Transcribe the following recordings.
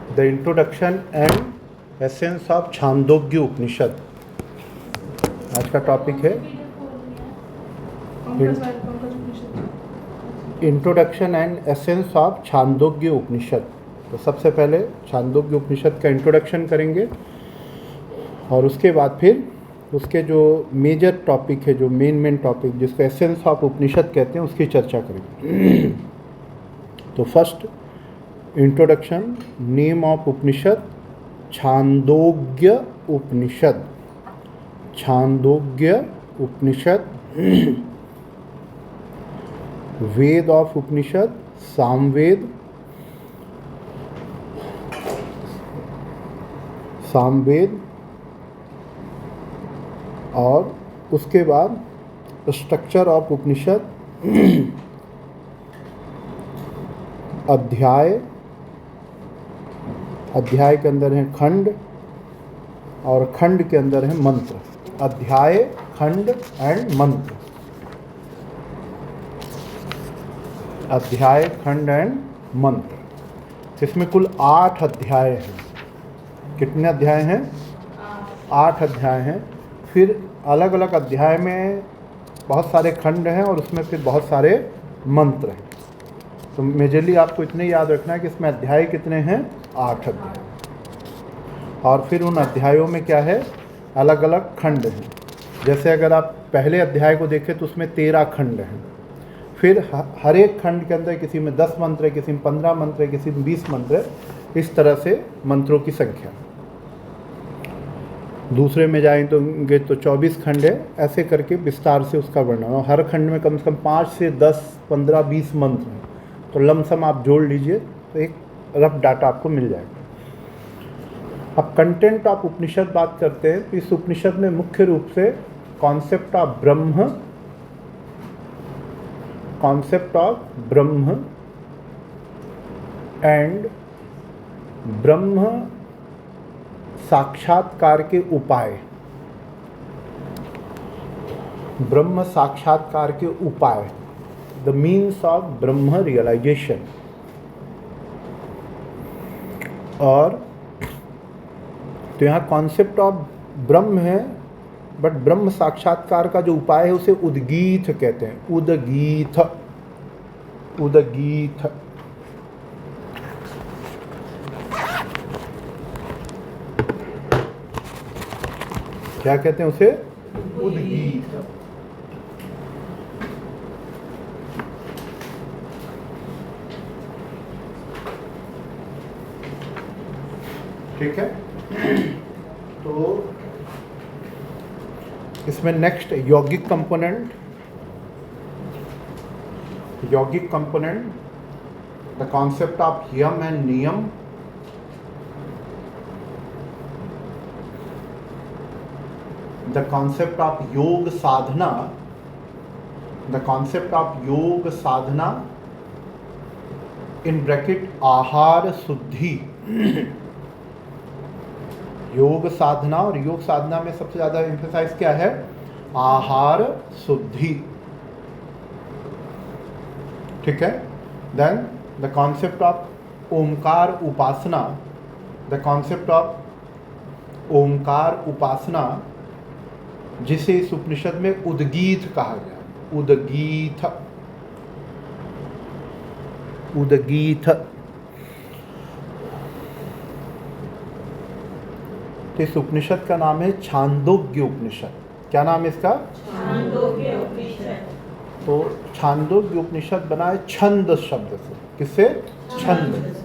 The introduction and essence of Chandogya Upanishad आज का topic है। Introduction and essence of Chandogya Upanishad. तो सबसे पहले छांदोग्य उपनिषद का इंट्रोडक्शन करेंगे और उसके बाद फिर उसके जो मेजर टॉपिक है, जो मेन टॉपिक जिसको एसेंस ऑफ उपनिषद कहते हैं, उसकी चर्चा करेंगे। तो first introduction, name of Upanishad Chandogya Upanishad. Chandogya Upanishad. Veda of Upanishad Samaveda. Samaveda और उसके बाद स्ट्रक्चर ऑफ उपनिषद, अध्याय। अध्याय के अंदर है खंड और खंड के अंदर है मंत्र। अध्याय, खंड एंड मंत्र। अध्याय, खंड एंड मंत्र। इसमें कुल 8 अध्याय हैं। कितने अध्याय हैं? 8 अध्याय हैं। फिर अलग अलग अध्याय में बहुत सारे खंड हैं और उसमें फिर बहुत सारे मंत्र हैं। तो मेजरली आपको इतने याद रखना है कि इसमें अध्याय कितने हैं? 8 अध्याय। और फिर उन अध्यायों में क्या है? अलग अलग खंड हैं। जैसे अगर आप पहले अध्याय को देखें तो उसमें 13 खंड हैं। फिर हर एक खंड के अंदर किसी में 10 मंत्र है, किसी में 15 मंत्र है, किसी में 20 मंत्र है। इस तरह से मंत्रों की संख्या। दूसरे में जाएंगे तो 24 खंड है। ऐसे करके विस्तार से उसका वर्णन। और हर खंड में कम से कम 5 से 10, 15, 20 मंत्र हैं। तो लमसम आप जोड़ लीजिए तो एक रफ डाटा आपको मिल जाएगा। अब कंटेंट ऑफ उपनिषद बात करते हैं। तो इस उपनिषद में मुख्य रूप से concept of Brahma, concept of Brahma and ब्रह्म साक्षात्कार के उपाय, ब्रह्म साक्षात्कार के उपाय, the means of Brahma realisation. और तो यहाँ कॉन्सेप्ट ऑफ ब्रह्म है, बट ब्रह्म साक्षात्कार का जो उपाय है उसे उद्गीत कहते हैं। उदगीत, उदगीत। क्या कहते हैं उसे? उद्गीत। ठीक है। तो इसमें नेक्स्ट यौगिक कंपोनेंट, यौगिक component, the concept of yama and niyama, the concept of yoga sadhana, the concept of yoga Sadhana in bracket आहार शुद्धि। योग साधना, और योग साधना में सबसे ज़्यादा एम्फेसाइज क्या है? आहार शुद्धि। ठीक है। Then the concept of Omkar upasana, the concept of Omkar upasana, जिसे इस उपनिषद में उद्गीत कहा गया। उद्गीत, उद्गीत। इस उपनिषद का नाम है छांदोग्य उपनिषद। क्या नाम है इसका? छांदोग्य उपनिषद। तो छांदोग्य उपनिषद बना है छंद शब्द से। किससे? छंद।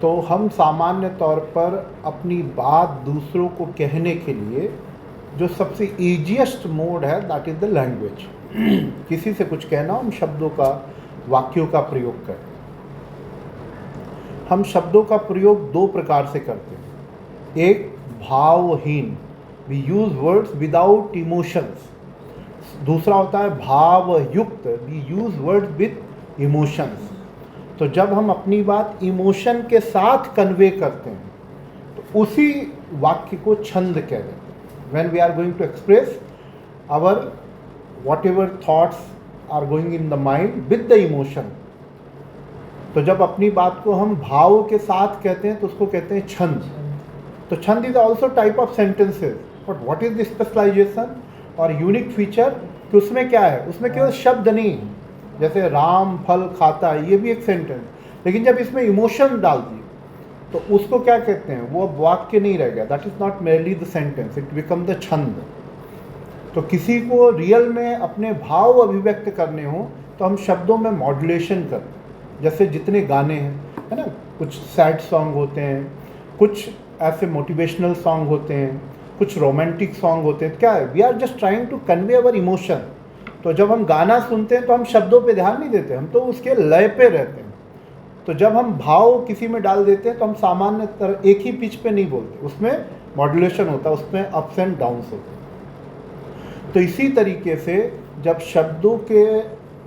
तो हम सामान्य तौर पर अपनी बात दूसरों को कहने के लिए जो सबसे ईजीएस्ट मोड है, दैट इज द लैंग्वेज। किसी से कुछ कहना, हम शब्दों का, वाक्यों का प्रयोग करते हैं। हम शब्दों का प्रयोग 2 प्रकार से करते हैं। एक भावहीन, we use words without emotions. दूसरा होता है भावयुक्त, we use words with emotions. तो जब हम अपनी बात इमोशन के साथ कन्वे करते हैं तो उसी वाक्य को छंद कह देते हैं। When we are going to express our whatever thoughts are going in the mind with the emotion, तो जब अपनी बात को हम भाव के साथ कहते हैं तो उसको कहते हैं छंद। तो chhand is also type of sentences, but what is the specialization और यूनिक फीचर कि उसमें क्या है, उसमें केवल शब्द नहीं है, जैसे राम फल खाता है, ये भी एक सेंटेंस, लेकिन जब इसमें इमोशन डाल दिए तो उसको क्या कहते हैं, वो वाक्य नहीं रह गया, that is not merely the sentence, it become the छंद। तो किसी को रियल में अपने भाव अभिव्यक्त करने हो तो हम शब्दों में मॉड्यूलेशन करते हैं, जैसे जितने गाने हैं है ना, कुछ सैड सॉन्ग होते हैं, कुछ ऐसे मोटिवेशनल सॉन्ग होते हैं, कुछ रोमांटिक सॉन्ग होते हैं, क्या है, we are just trying to convey our emotion. तो जब हम गाना सुनते हैं तो हम शब्दों पे ध्यान नहीं देते, हम तो उसके लय पे रहते हैं। तो जब हम भाव किसी में डाल देते हैं तो हम सामान्य तरह एक ही पिच पे नहीं बोलते, उसमें मॉड्यूलेशन होता है, उसमें अप्स एंड डाउन्स होते हैं। तो इसी तरीके से जब शब्दों के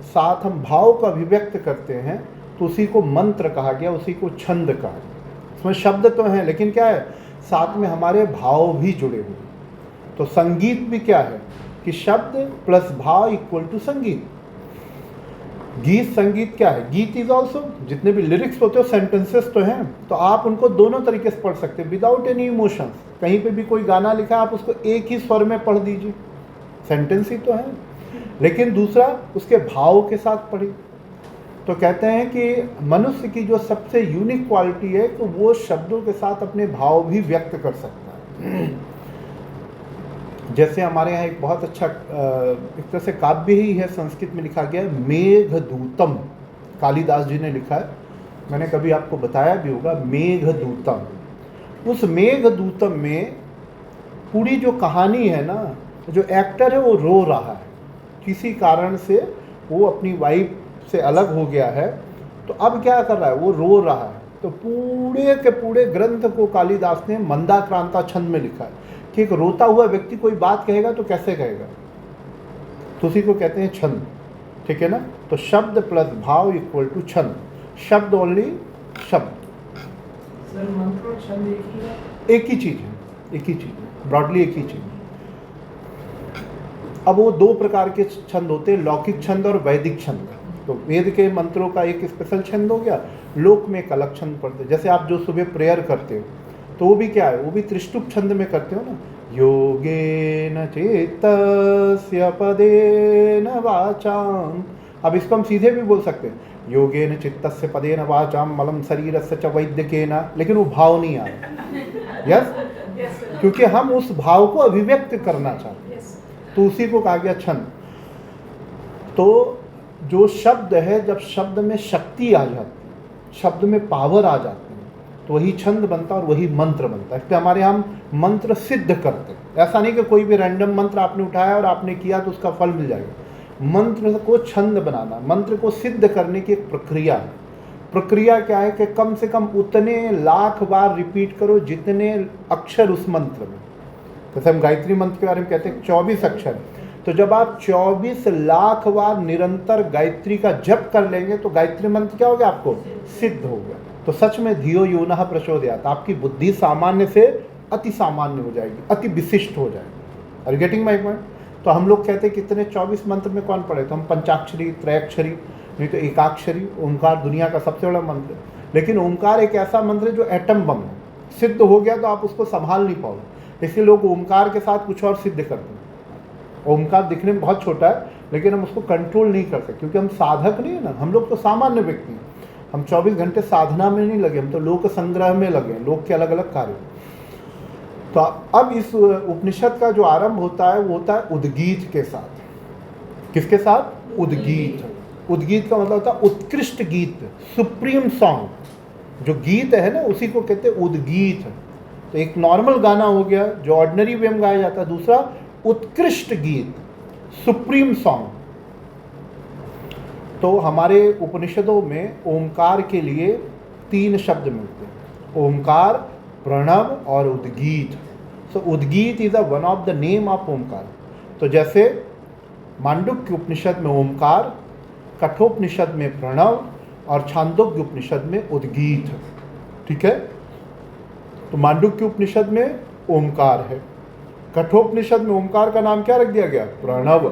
साथ हम भाव को अभिव्यक्त करते हैं तो उसी को मंत्र कहा गया, उसी को छंद कहा गया। इसमें शब्द तो हैं लेकिन क्या है, साथ में हमारे भाव भी जुड़े हुए हैं। तो संगीत भी क्या है कि शब्द प्लस भाव इक्वल टू संगीत। गीत संगीत क्या है, गीत इज ऑल्सो, जितने भी लिरिक्स होते हो सेंटेंसेस तो हैं, तो आप उनको दोनों तरीके से पढ़ सकते हैं, विदाउट एनी इमोशंस। कहीं पे भी कोई गाना लिखा आप उसको एक ही स्वर में पढ़ दीजिए, सेंटेंस ही तो है, लेकिन दूसरा उसके भाव के साथ पढ़िए। तो कहते हैं कि मनुष्य की जो सबसे यूनिक क्वालिटी है तो वो शब्दों के साथ अपने भाव भी व्यक्त कर सकता है। जैसे हमारे यहाँ एक बहुत अच्छा एक तरह से काव्य ही है, संस्कृत में लिखा गया है, मेघदूतम, कालिदास जी ने लिखा है, मैंने कभी आपको बताया भी होगा, मेघदूतम। उस मेघदूतम में पूरी जो कहानी है ना, जो एक्टर है वो रो रहा है, किसी कारण से वो अपनी वाइफ से अलग हो गया है, तो अब क्या कर रहा है, वो रो रहा है। तो पूरे के पूरे ग्रंथ को कालिदास ने मंदाक्रांता छंद में लिखा है कि एक रोता हुआ व्यक्ति कोई बात कहेगा तो कैसे कहेगा, तो उसी को कहते हैं छंद, ठीक है ना। तो शब्द प्लस भाव इक्वल टू छंद, शब्द ओनली शब्द। सर मंत्र और छंद एक ही है? एक ही चीज़ है, एक ही चीज़ है, ब्रॉडली एक ही चीज़ है। अब वो दो प्रकार के छंद होते हैं, लौकिक छंद और वैदिक छंद। तो वेद के मंत्रों का एक स्पेशल छंद हो गया, लोक में एक अलग छंद पढ़ते। जैसे आप जो सुबह प्रेयर करते हो तो वो भी क्या है, वो भी त्रिष्टुप छंद में करते हो ना, योगेन चित्तस्य पदेन वाचाम। अब इसको हम सीधे भी बोल सकते हैं, योगेन चित्तस्य पदेन वाचाम मलम शरीरस्य च वैद्यकेन, लेकिन वो भाव नहीं आ रहा, यस, क्योंकि हम उस भाव को अभिव्यक्त करना चाहते हैं, तो उसी को कहा गया छंद। तो जो शब्द है, जब शब्द में शक्ति आ जाती है, शब्द में पावर आ जाती है, तो वही छंद बनता है और वही मंत्र बनता है। इसलिए हमारे यहाँ हम मंत्र सिद्ध करते हैं। ऐसा नहीं कि कोई भी रैंडम मंत्र आपने उठाया और आपने किया तो उसका फल मिल जाएगा। मंत्र को छंद बनाना, मंत्र को सिद्ध करने की एक प्रक्रिया है। प्रक्रिया क्या है कि कम से कम उतने लाख बार रिपीट करो जितने अक्षर उस मंत्र में। जैसे हम गायत्री मंत्र के बारे में कहते हैं 24 अक्षर, तो जब आप 24 लाख बार निरंतर गायत्री का जप कर लेंगे तो गायत्री मंत्र क्या हो गया, आपको सिद्ध हो गया। तो सच में धियो यो नः प्रचोदयात्, आपकी बुद्धि सामान्य से अति सामान्य हो जाएगी, अति विशिष्ट हो जाएगी। Are getting my point. तो हम लोग कहते हैं कितने 24 मंत्र में कौन पढ़े, तो हम पंचाक्षरी, त्रयाक्षरी, नहीं तो एकाक्षरी। ओंकार दुनिया का सबसे बड़ा मंत्र, लेकिन ओंकार एक ऐसा मंत्र है जो एटम बम है, सिद्ध हो गया तो आप उसको संभाल नहीं पाओगे। इसलिए लोग ओंकार के साथ कुछ और सिद्ध करते हैं। ओंकार दिखने में बहुत छोटा है लेकिन हम उसको कंट्रोल नहीं कर सकते, क्योंकि हम साधक नहीं है ना, हम लोग तो सामान्य व्यक्ति हैं। हम 24 घंटे साधना में नहीं लगे, हम तो लोक संग्रह में लगे, लोक के अलग अलग कार्य। तो अब इस उपनिषद का जो आरंभ होता है वो होता है उद्गीत के साथ। किसके साथ, उद्गीत। उद्गीत का मतलब होता है उत्कृष्ट गीत, सुप्रीम सॉन्ग। जो गीत है ना उसी को कहते हैं उद्गीत। तो एक नॉर्मल गाना हो गया जो ऑर्डिनरी वे में गाया जाता है, दूसरा उत्कृष्ट गीत, सुप्रीम सॉन्ग। तो हमारे उपनिषदों में ओंकार के लिए 3 शब्द मिलते हैं, ओंकार, प्रणव और उद्गीत। So Udgitha is one of the name of Omkar. तो जैसे मांडुक्य उपनिषद में ओंकार, कठोपनिषद में प्रणव और छांदोग्य उपनिषद में उद्गीत, ठीक है। तो मांडुक्य उपनिषद में ओंकार है, कठोपनिषद में ओंकार का नाम क्या रख दिया गया, प्रणव,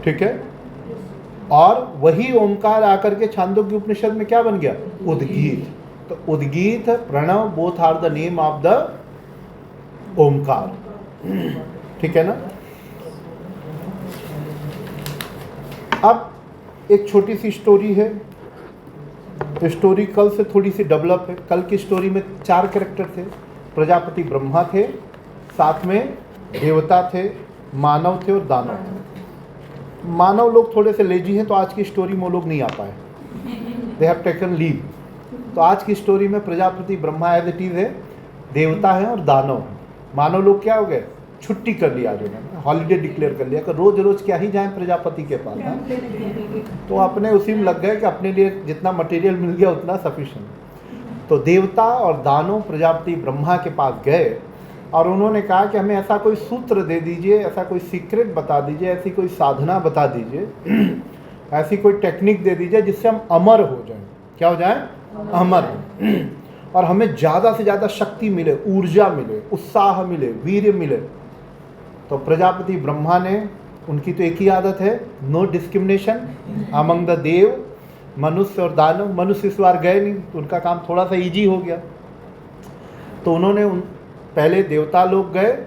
ठीक है। और वही ओमकार आकर के छांदोग्य उपनिषद में क्या बन गया? उद्गीत। तो udgeet, pranav, both are the name of the Omkar. ठीक है ना? अब एक छोटी सी स्टोरी है। स्टोरी कल से थोड़ी सी डेवलप है। कल की स्टोरी में 4 कैरेक्टर थे। प्रजापति ब्रह्मा थे, साथ में देवता थे, मानव थे और दानव थे। मानव लोग थोड़े से लेजी हैं, तो आज की स्टोरी में वो लोग नहीं आ पाए, दे हैव टेकन लीव। तो आज की स्टोरी में Prajapati Brahma as it is है, देवता है और दानव है। मानव लोग क्या हो गए? छुट्टी कर लिया, आज उन्होंने हॉलीडे डिक्लेयर कर लिया कि रोज रोज क्या ही जाएं प्रजापति के पास। तो अपने उसी में लग गए कि अपने लिए जितना मटेरियल मिल गया उतना सफिशिएंट। तो देवता और दानव प्रजापति ब्रह्मा के पास गए और उन्होंने कहा कि हमें ऐसा कोई सूत्र दे दीजिए, ऐसा कोई सीक्रेट बता दीजिए, ऐसी कोई साधना बता दीजिए, ऐसी कोई टेक्निक दे दीजिए जिससे हम अमर हो जाएं। क्या हो जाए? अमर। और हमें ज़्यादा से ज़्यादा शक्ति मिले, ऊर्जा मिले, उत्साह मिले, वीर्य मिले। तो प्रजापति ब्रह्मा ने, उनकी तो एक ही आदत है, नो डिस्क्रिमिनेशन अमंग द देव, मनुष्य और दानव। मनुष्य इस बार गए नहीं, तो उनका काम थोड़ा सा इजी हो गया। तो उन्होंने पहले देवता लोग गए,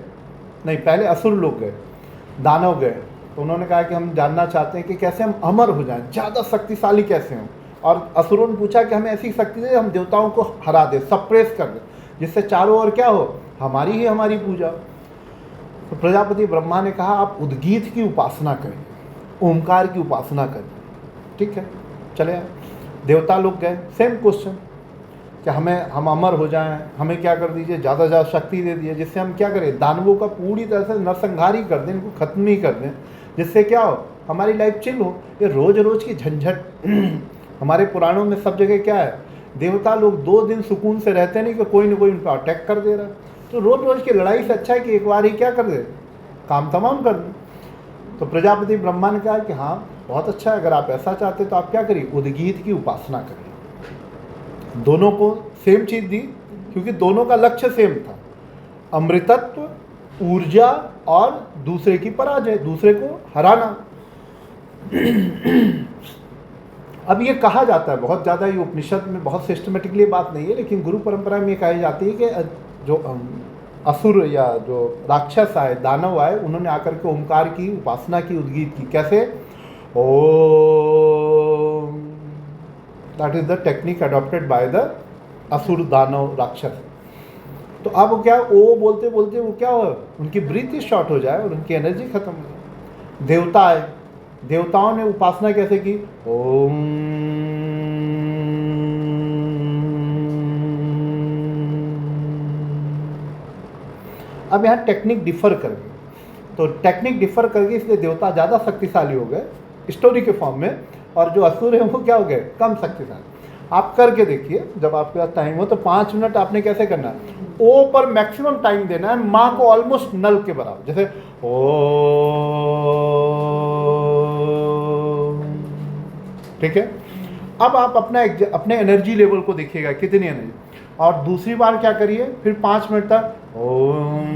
नहीं पहले असुर लोग गए, दानव गए। तो उन्होंने कहा कि हम जानना चाहते हैं कि कैसे हम अमर हो जाएं, ज़्यादा शक्तिशाली कैसे हों। और असुरों ने पूछा कि हमें ऐसी शक्ति दे हम देवताओं को हरा दें, सप्रेस कर दें, जिससे चारों ओर क्या हो? हमारी ही हमारी पूजा। तो प्रजापति ब्रह्मा ने कहा आप उद्गीत की उपासना करिए, ओमकार की उपासना करिए। ठीक है, चले आए। देवता लोग गए, सेम क्वेश्चन कि हम अमर हो जाएं, हमें क्या कर दीजिए, ज़्यादा ज़्यादा शक्ति दे दीजिए, जिससे हम क्या करें? दानवों का पूरी तरह से नरसंहार ही कर दें, इनको खत्म ही कर दें, जिससे क्या हो? हमारी लाइफ चिल हो। ये रोज़ रोज़ की झंझट हमारे पुराणों में सब जगह क्या है? देवता लोग 2 दिन सुकून से रहते नहीं कि कोई ना कोई उनका अटैक कर दे रहा है। तो रोज़ रोज़ की लड़ाई से अच्छा है कि एक बार ही क्या कर दे, काम तमाम कर दें। तो प्रजापति ब्रह्मा ने कहा कि हाँ बहुत अच्छा है, अगर आप ऐसा चाहते तो आप क्या करिए? उद्गीत की उपासना करिए। दोनों को सेम चीज़ दी, क्योंकि दोनों का लक्ष्य सेम था, अमृतत्व, ऊर्जा और दूसरे की पराजय, दूसरे को हराना। अब ये कहा जाता है बहुत ज़्यादा, ये उपनिषद में बहुत सिस्टमेटिकली बात नहीं है, लेकिन गुरु परंपरा में ये कही जाती है कि जो असुर या जो राक्षस आए, दानव आए, उन्होंने आकर के ओमकार की उपासना की, उद्गीत की। कैसे? Om, that is the technique adopted by the asura, danava, राक्षस। तो अब क्या, ओ बोलते बोलते वो क्या हो, उनकी ब्रीथ ही शॉर्ट हो जाए और उनकी एनर्जी खत्म हो जाए। देवता आए, देवताओं ने उपासना कैसे की? ओम। अब यहाँ टेक्निक डिफर कर गई, तो टेक्निक डिफर कर गई, इसलिए देवता ज़्यादा शक्तिशाली हो गए स्टोरी के फॉर्म में, और जो असुर हैं वो क्या हो गए? कम शक्तिशाली। आप करके देखिए, जब आपके पास टाइम हो तो 5 मिनट आपने कैसे करना है? ओ पर मैक्सिमम टाइम देना है, माँ को ऑलमोस्ट नल के बराबर, जैसे ओ। ठीक है। अब आप अपने एनर्जी लेवल को देखिएगा कितनी एनर्जी, और दूसरी बार क्या करिए, फिर 5 मिनट तक ओम,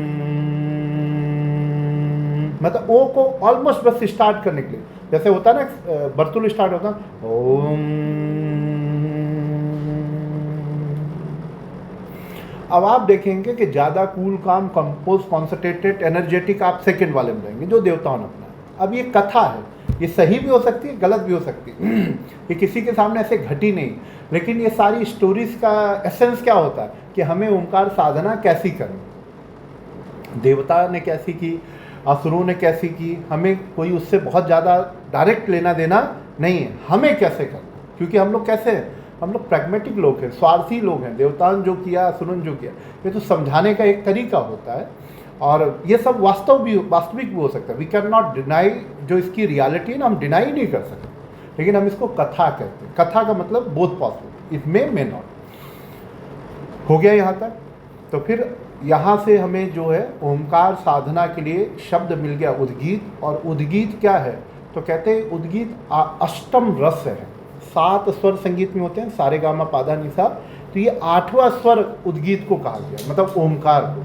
मतलब ओ को ऑलमोस्ट बस स्टार्ट करने के लिए, जैसे होता है ना बर्तुल स्टार्ट होता है ओम। अब आप देखेंगे कि ज़्यादा कूल, काम, कंपोज, कॉन्संट्रेटेड, एनर्जेटिक आप सेकंड वाले में रहेंगे, जो देवताओं ने अपना। अब ये कथा है, ये सही भी हो सकती है, गलत भी हो सकती है, ये किसी के सामने ऐसे घटी नहीं, लेकिन ये सारी स्टोरीज का एसेंस क्या होता है कि हमें ओंकार साधना कैसी करनी, देवता ने कैसी की, असुरों ने कैसी की, हमें कोई उससे बहुत ज़्यादा डायरेक्ट लेना देना नहीं है, हमें कैसे करना। क्योंकि हम लोग कैसे हैं, हम लोग प्रैग्मेटिक लोग हैं, स्वार्थी लोग हैं। देवताओं ने जो किया, असुरों ने जो किया, ये तो समझाने का एक तरीका होता है, और ये सब वास्तविक भी हो सकता है। वी कैन नॉट डिनाई, जो इसकी रियलिटी है ना, हम डिनाई नहीं कर सकते, लेकिन हम इसको कथा कहते हैं। कथा का मतलब both possible, it may not. हो गया यहाँ तक। तो फिर यहाँ से हमें जो है ओमकार साधना के लिए शब्द मिल गया उद्गीत। और उद्गीत क्या है, तो कहते हैं उद्गीत अष्टम रस है। 7 स्वर संगीत में होते हैं, सारे गामा पाधा निसा, तो ये 8वां स्वर उद्गीत को कहा गया, मतलब ओमकार को।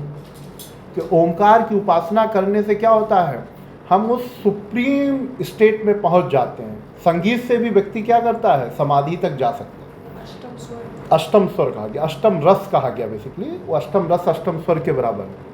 कि ओमकार की उपासना करने से क्या होता है, हम उस सुप्रीम स्टेट में पहुंच जाते हैं, संगीत से भी व्यक्ति क्या करता है, समाधि तक जा सकता है। अष्टम स्वर। अष्टम स्वर कहा गया, अष्टम रस कहा गया, बेसिकली वो अष्टम रस अष्टम स्वर के बराबर है।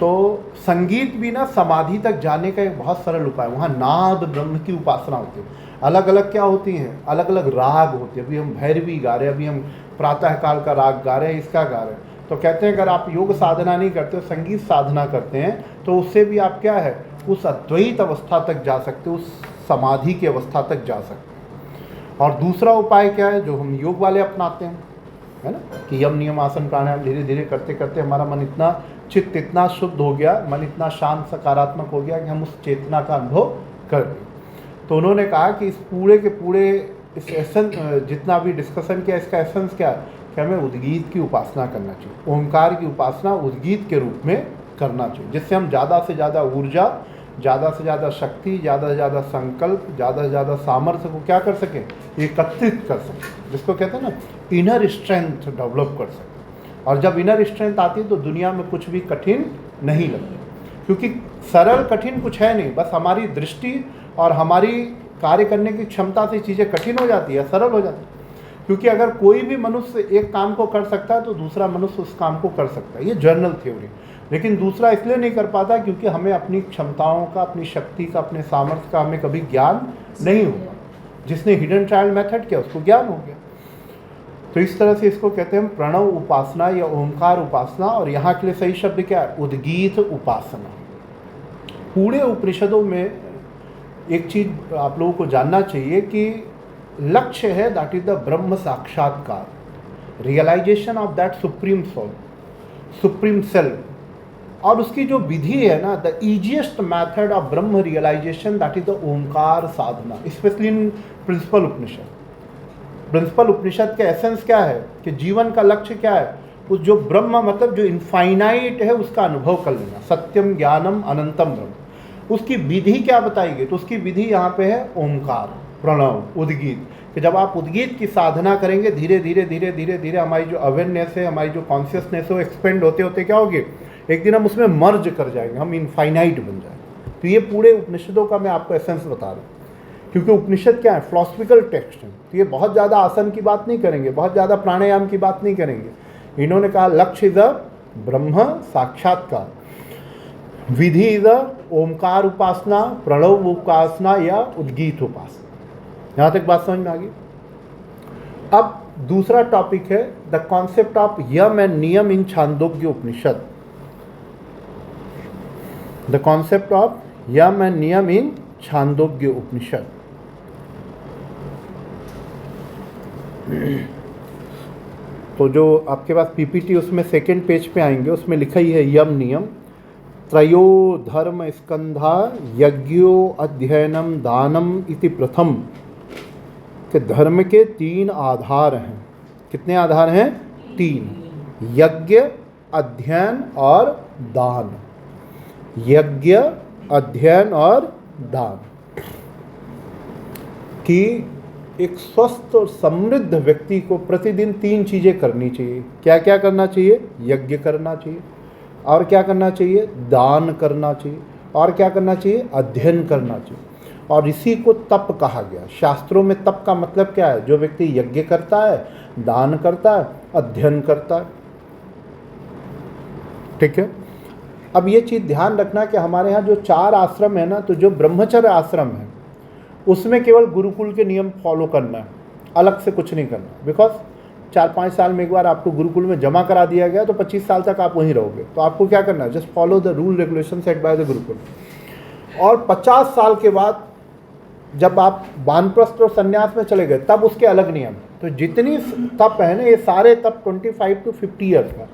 तो संगीत भी ना समाधि तक जाने का एक बहुत सरल उपाय है। वहाँ नाद ब्रह्म की उपासना होती है। अलग अलग क्या होती हैं, अलग अलग राग होते हैं। अभी हम भैरवी गा रहे हैं, अभी हम प्रातःकाल का राग गा रहे हैं, इसका गा रहे हैं। तो कहते हैं अगर आप योग साधना नहीं करते हो, संगीत साधना करते हैं, तो उससे भी आप क्या है, उस अद्वैत अवस्था तक जा सकते हो, उस समाधि की अवस्था तक जा सकते हैं। और दूसरा उपाय क्या है जो हम योग वाले अपनाते हैं, है ना, कि यम नियम आसन प्राणायाम धीरे धीरे करते करते हमारा मन इतना, चित्त इतना शुद्ध हो गया, मन इतना शांत सकारात्मक हो गया कि हम उस चेतना का अनुभव कर लें। तो उन्होंने कहा कि इस पूरे के पूरे इस एसेंस, जितना भी डिस्कशन किया, इसका एसेंस क्या है कि हमें उद्गीत की उपासना करना चाहिए। ओंकार की उपासना उद्गीत के रूप में करना चाहिए, जिससे हम ज़्यादा से ज़्यादा ऊर्जा, ज़्यादा से ज़्यादा शक्ति, ज़्यादा से ज़्यादा संकल्प, ज़्यादा से ज़्यादा सामर्थ्य को क्या कर सकें, एकत्रित कर सकें, जिसको कहते हैं ना इनर स्ट्रेंथ डेवलप कर सकें। और जब इनर स्ट्रेंथ आती है तो दुनिया में कुछ भी कठिन नहीं लगता, क्योंकि सरल कठिन कुछ है नहीं, बस हमारी दृष्टि और हमारी कार्य करने की क्षमता से चीज़ें कठिन हो जाती है, सरल हो जाती है। क्योंकि अगर कोई भी मनुष्य एक काम को कर सकता है तो दूसरा मनुष्य उस काम को कर सकता है, ये जनरल थ्योरी। लेकिन दूसरा इसलिए नहीं कर पाता क्योंकि हमें अपनी क्षमताओं का, अपनी शक्ति का, अपने सामर्थ्य का हमें कभी ज्ञान नहीं हुआ। जिसने हिडन चाइल्ड मेथड किया उसको ज्ञान हो गया। तो इस तरह से इसको कहते हैं प्रणव उपासना या ओंकार उपासना। और यहाँ के लिए सही शब्द क्या है, उद्गीत उपासना। पूरे उपनिषदों में एक चीज़ आप लोगों को जानना चाहिए कि लक्ष्य है that is the Brahma sakshatkar, realization of that supreme soul, supreme self. और उसकी जो विधि है ना, the easiest method of Brahma realization that is the Omkar sadhana, specially in principal Upanishad. Principal Upanishad का एसेंस क्या है कि जीवन का लक्ष्य क्या है, उस जो ब्रह्म मतलब जो इनफाइनाइट है उसका अनुभव कर लेना, सत्यम ज्ञानम अनंतम ब्रह्म। उसकी विधि क्या बताई गई, तो उसकी विधि यहाँ पे है ओंकार, प्रणव, उद्गीत। कि जब आप उद्गीत की साधना करेंगे धीरे धीरे धीरे धीरे धीरे हमारी जो अवेयरनेस है, हमारी जो कॉन्शियसनेस है वो एक्सपेंड होते होते क्या होगी, एक दिन हम उसमें मर्ज कर जाएंगे, हम इनफाइनाइट बन जाएंगे। तो ये पूरे उपनिषदों का मैं आपको एसेंस बता रहा हूँ, क्योंकि उपनिषद क्या है, फिलॉसफिकल टेक्स्ट है। तो ये बहुत ज़्यादा आसन की बात नहीं करेंगे, बहुत ज़्यादा प्राणायाम की बात नहीं करेंगे। इन्होंने कहा लक्ष्य इज ब्रह्म साक्षात्कार, विधि इज ओंकार उपासना, प्रणव उपासना या उद्गीत उपासना। यहाँ तक बात समझ में आ गई। अब दूसरा टॉपिक है the concept of yama and niyama in Chandogya Upanishad. The concept of yama and niyama in Chandogya Upanishad. तो जो आपके पास पीपीटी उसमें सेकेंड पेज पे आएंगे, उसमें लिखा ही है यम नियम। त्रयो धर्म स्कंधा यज्ञो अध्ययनम दानम इति प्रथम। कि धर्म के 3 आधार हैं। कितने आधार हैं? 3, यज्ञ, अध्ययन और दान। यज्ञ, अध्ययन और दान। कि एक स्वस्थ और समृद्ध व्यक्ति को प्रतिदिन 3 चीज़ें करनी चाहिए। क्या क्या करना चाहिए? यज्ञ करना चाहिए, और क्या करना चाहिए? दान करना चाहिए, और क्या करना चाहिए? अध्ययन करना चाहिए। और इसी को तप कहा गया। शास्त्रों में तप का मतलब क्या है? जो व्यक्ति यज्ञ करता है, दान करता है, अध्ययन करता है। ठीक है। अब ये चीज़ ध्यान रखना कि हमारे यहाँ जो 4 आश्रम है ना, तो जो ब्रह्मचर्य आश्रम है उसमें केवल गुरुकुल के नियम फॉलो करना है, अलग से कुछ नहीं करना। बिकॉज 4-5 साल में एक बार आपको गुरुकुल में जमा करा दिया गया तो 25 साल तक आप वहीं रहोगे। तो आपको क्या करना है? Just follow the rule regulation set by the Gurukul. और 50 साल के बाद जब आप वानप्रस्थ और संन्यास में चले गए तब उसके अलग नियम। तो जितनी तप है ना, ये सारे तप 25 to 50 ईयर्स का।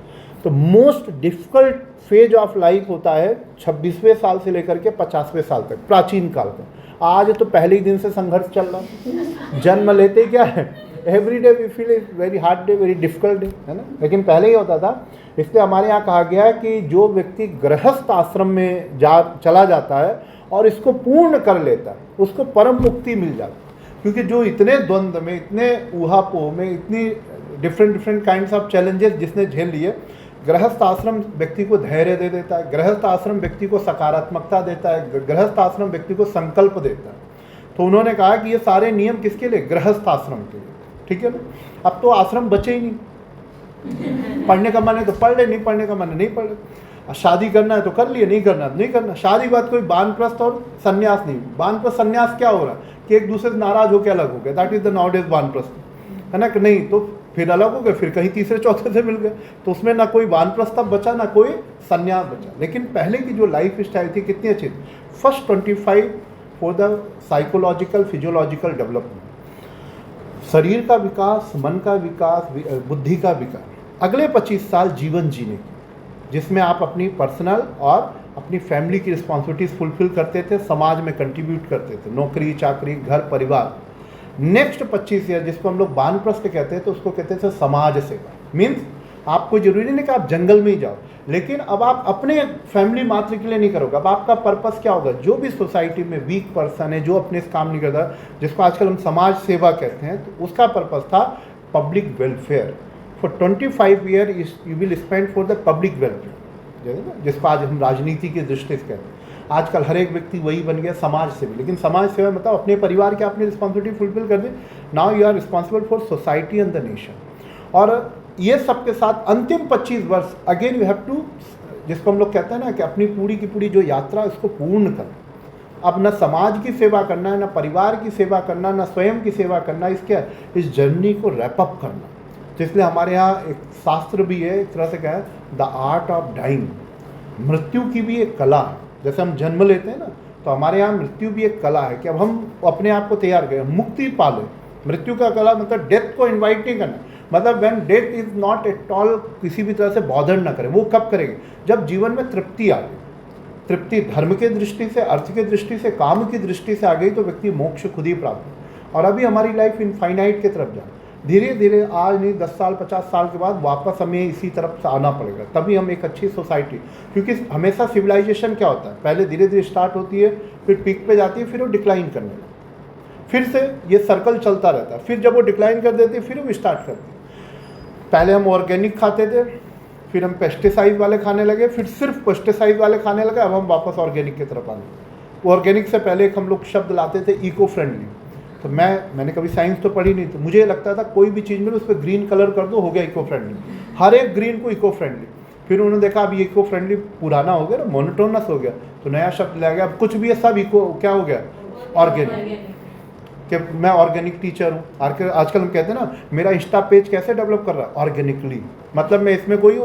तो most difficult phase of life होता है 26वें साल से लेकर के 50वें साल तक, प्राचीन काल का। आज तो पहले ही दिन से संघर्ष चल रहा है। जन्म लेते ही क्या है, every day we feel is very hard day, very difficult day, है ना। लेकिन पहले ही होता था। इसलिए हमारे यहाँ कहा गया है कि जो व्यक्ति गृहस्थ आश्रम में चला जाता है और इसको पूर्ण कर लेता है, उसको परम मुक्ति मिल जाती है। क्योंकि जो इतने द्वंद्व में, इतने ऊहापोह में, इतनी डिफरेंट काइंड्स ऑफ चैलेंजेस जिसने झेल लिए, गृहस्थ आश्रम व्यक्ति को धैर्य दे देता है, गृहस्थ आश्रम व्यक्ति को सकारात्मकता देता है, गृहस्थ आश्रम व्यक्ति को संकल्प देता है। तो उन्होंने कहा कि ये सारे नियम किसके लिए? गृहस्थ आश्रम के लिए, ठीक है ना। अब तो आश्रम बचे ही नहीं, पढ़ने का मन है तो पढ़ ले, नहीं पढ़ने का मन है नहीं पढ़ ले, शादी करना है तो कर लिए, नहीं करना तो नहीं करना। शादी के बाद कोई वानप्रस्थ और सन्यास नहीं। वानप्रस्थ सन्यास क्या हो रहा है कि एक दूसरे से नाराज होकर अलग हो गए, दैट इज द नाउडेज वानप्रस्थ, है ना कि नहीं, तो फिर अलग हो गए, फिर कहीं तीसरे चौथे से मिल गए, तो उसमें ना कोई वानप्रस्थ बचा ना कोई सन्यास बचा। लेकिन पहले की जो लाइफ स्टाइल थी कितनी अच्छी थी। First 25 for the psychological physiological development, शरीर का विकास, मन का विकास, बुद्धि का विकास, अगले 25 साल जीवन जीने की, जिसमें आप अपनी पर्सनल और अपनी फैमिली की रिस्पॉन्सिबिलिटीज फुलफिल करते थे, समाज में कंट्रीब्यूट करते थे, नौकरी चाकरी घर परिवार। नेक्स्ट 25 ईयर जिसको हम लोग वानप्रस्थ कहते हैं, तो उसको कहते थे समाज सेवा। मीन्स आपको जरूरी नहीं कि आप जंगल में ही जाओ, लेकिन अब आप अपने फैमिली मात्र के लिए नहीं करोगे। अब आपका पर्पस क्या होगा? जो भी सोसाइटी में वीक पर्सन है, जो अपने इस काम नहीं करता, जिसको आजकल हम समाज सेवा कहते हैं, तो उसका पर्पस था public welfare. For 25 year you will spend for the public welfare, जिसको आज हम राजनीति की दृष्टि से कहते हैं। आजकल हर एक व्यक्ति वही बन गया समाज सेवी, लेकिन समाज सेवा मतलब अपने परिवार की अपनी रिस्पॉन्सिबिलिटी फुलफिल कर दे। Now you are responsible for society and the nation. और ये सबके साथ अंतिम 25 वर्ष अगेन यू हैव टू, जिसको हम लोग कहते हैं ना कि अपनी पूरी की पूरी जो यात्रा है उसको पूर्ण कर। अब न समाज की सेवा करना है, न परिवार की सेवा करना, न स्वयं की सेवा करना, इस जर्नी को रैप अप करना। तो इसलिए हमारे यहाँ एक शास्त्र भी है, एक तरह से क्या है, द आर्ट ऑफ डाइंग। मृत्यु की भी एक कला है। जैसे हम जन्म लेते हैं ना, तो हमारे यहाँ मृत्यु भी एक कला है कि अब हम अपने आप को तैयार करें, मुक्ति पाले। मृत्यु का कला मतलब डेथ को इन्वाइट नहीं करना, मतलब when death is not at all, किसी भी तरह से बॉदर ना करें। वो कब करेंगे? जब जीवन में तृप्ति आ गई। तृप्ति धर्म के दृष्टि से, अर्थ की दृष्टि से, काम की दृष्टि से आ गई, तो व्यक्ति मोक्ष खुद ही प्राप्त। और अभी हमारी लाइफ इनफाइनाइट की तरफ जाए, धीरे धीरे, आज नहीं 10 साल 50 साल के बाद वापस हमें इसी तरफ से आना पड़ेगा, तभी हम एक अच्छी सोसाइटी। क्योंकि हमेशा सिविलाइजेशन क्या होता है, पहले धीरे धीरे स्टार्ट होती है, फिर पीक पे जाती है, फिर वो डिक्लाइन करने लगती है, फिर से ये सर्कल चलता रहता है। फिर जब वो डिक्लाइन कर देती है, फिर वो स्टार्ट करती है। पहले हम ऑर्गेनिक खाते थे, फिर हम पेस्टिसाइड वाले खाने लगे, फिर सिर्फ पेस्टिसाइड वाले खाने लगे, अब हम वापस ऑर्गेनिक की तरफ आने। ऑर्गेनिक से पहले एक हम लोग शब्द लाते थे इको फ्रेंडली। तो मैंने कभी साइंस तो पढ़ी नहीं, तो मुझे लगता था कोई भी चीज़ में उस पर ग्रीन कलर कर दो, हो गया इको फ्रेंडली, हर एक ग्रीन को इको फ्रेंडली। फिर उन्होंने देखा अब ये इको फ्रेंडली पुराना हो गया ना, मोनोटोनस हो गया, तो नया शब्द लाया गया, अब कुछ भी है सब इको क्या हो गया, ऑर्गेनिक। कि मैं ऑर्गेनिक टीचर हूँ। आजकल हम कहते हैं ना, मेरा इंस्टा पेज कैसे डेवलप कर रहा है, ऑर्गेनिकली। मतलब मैं इसमें कोई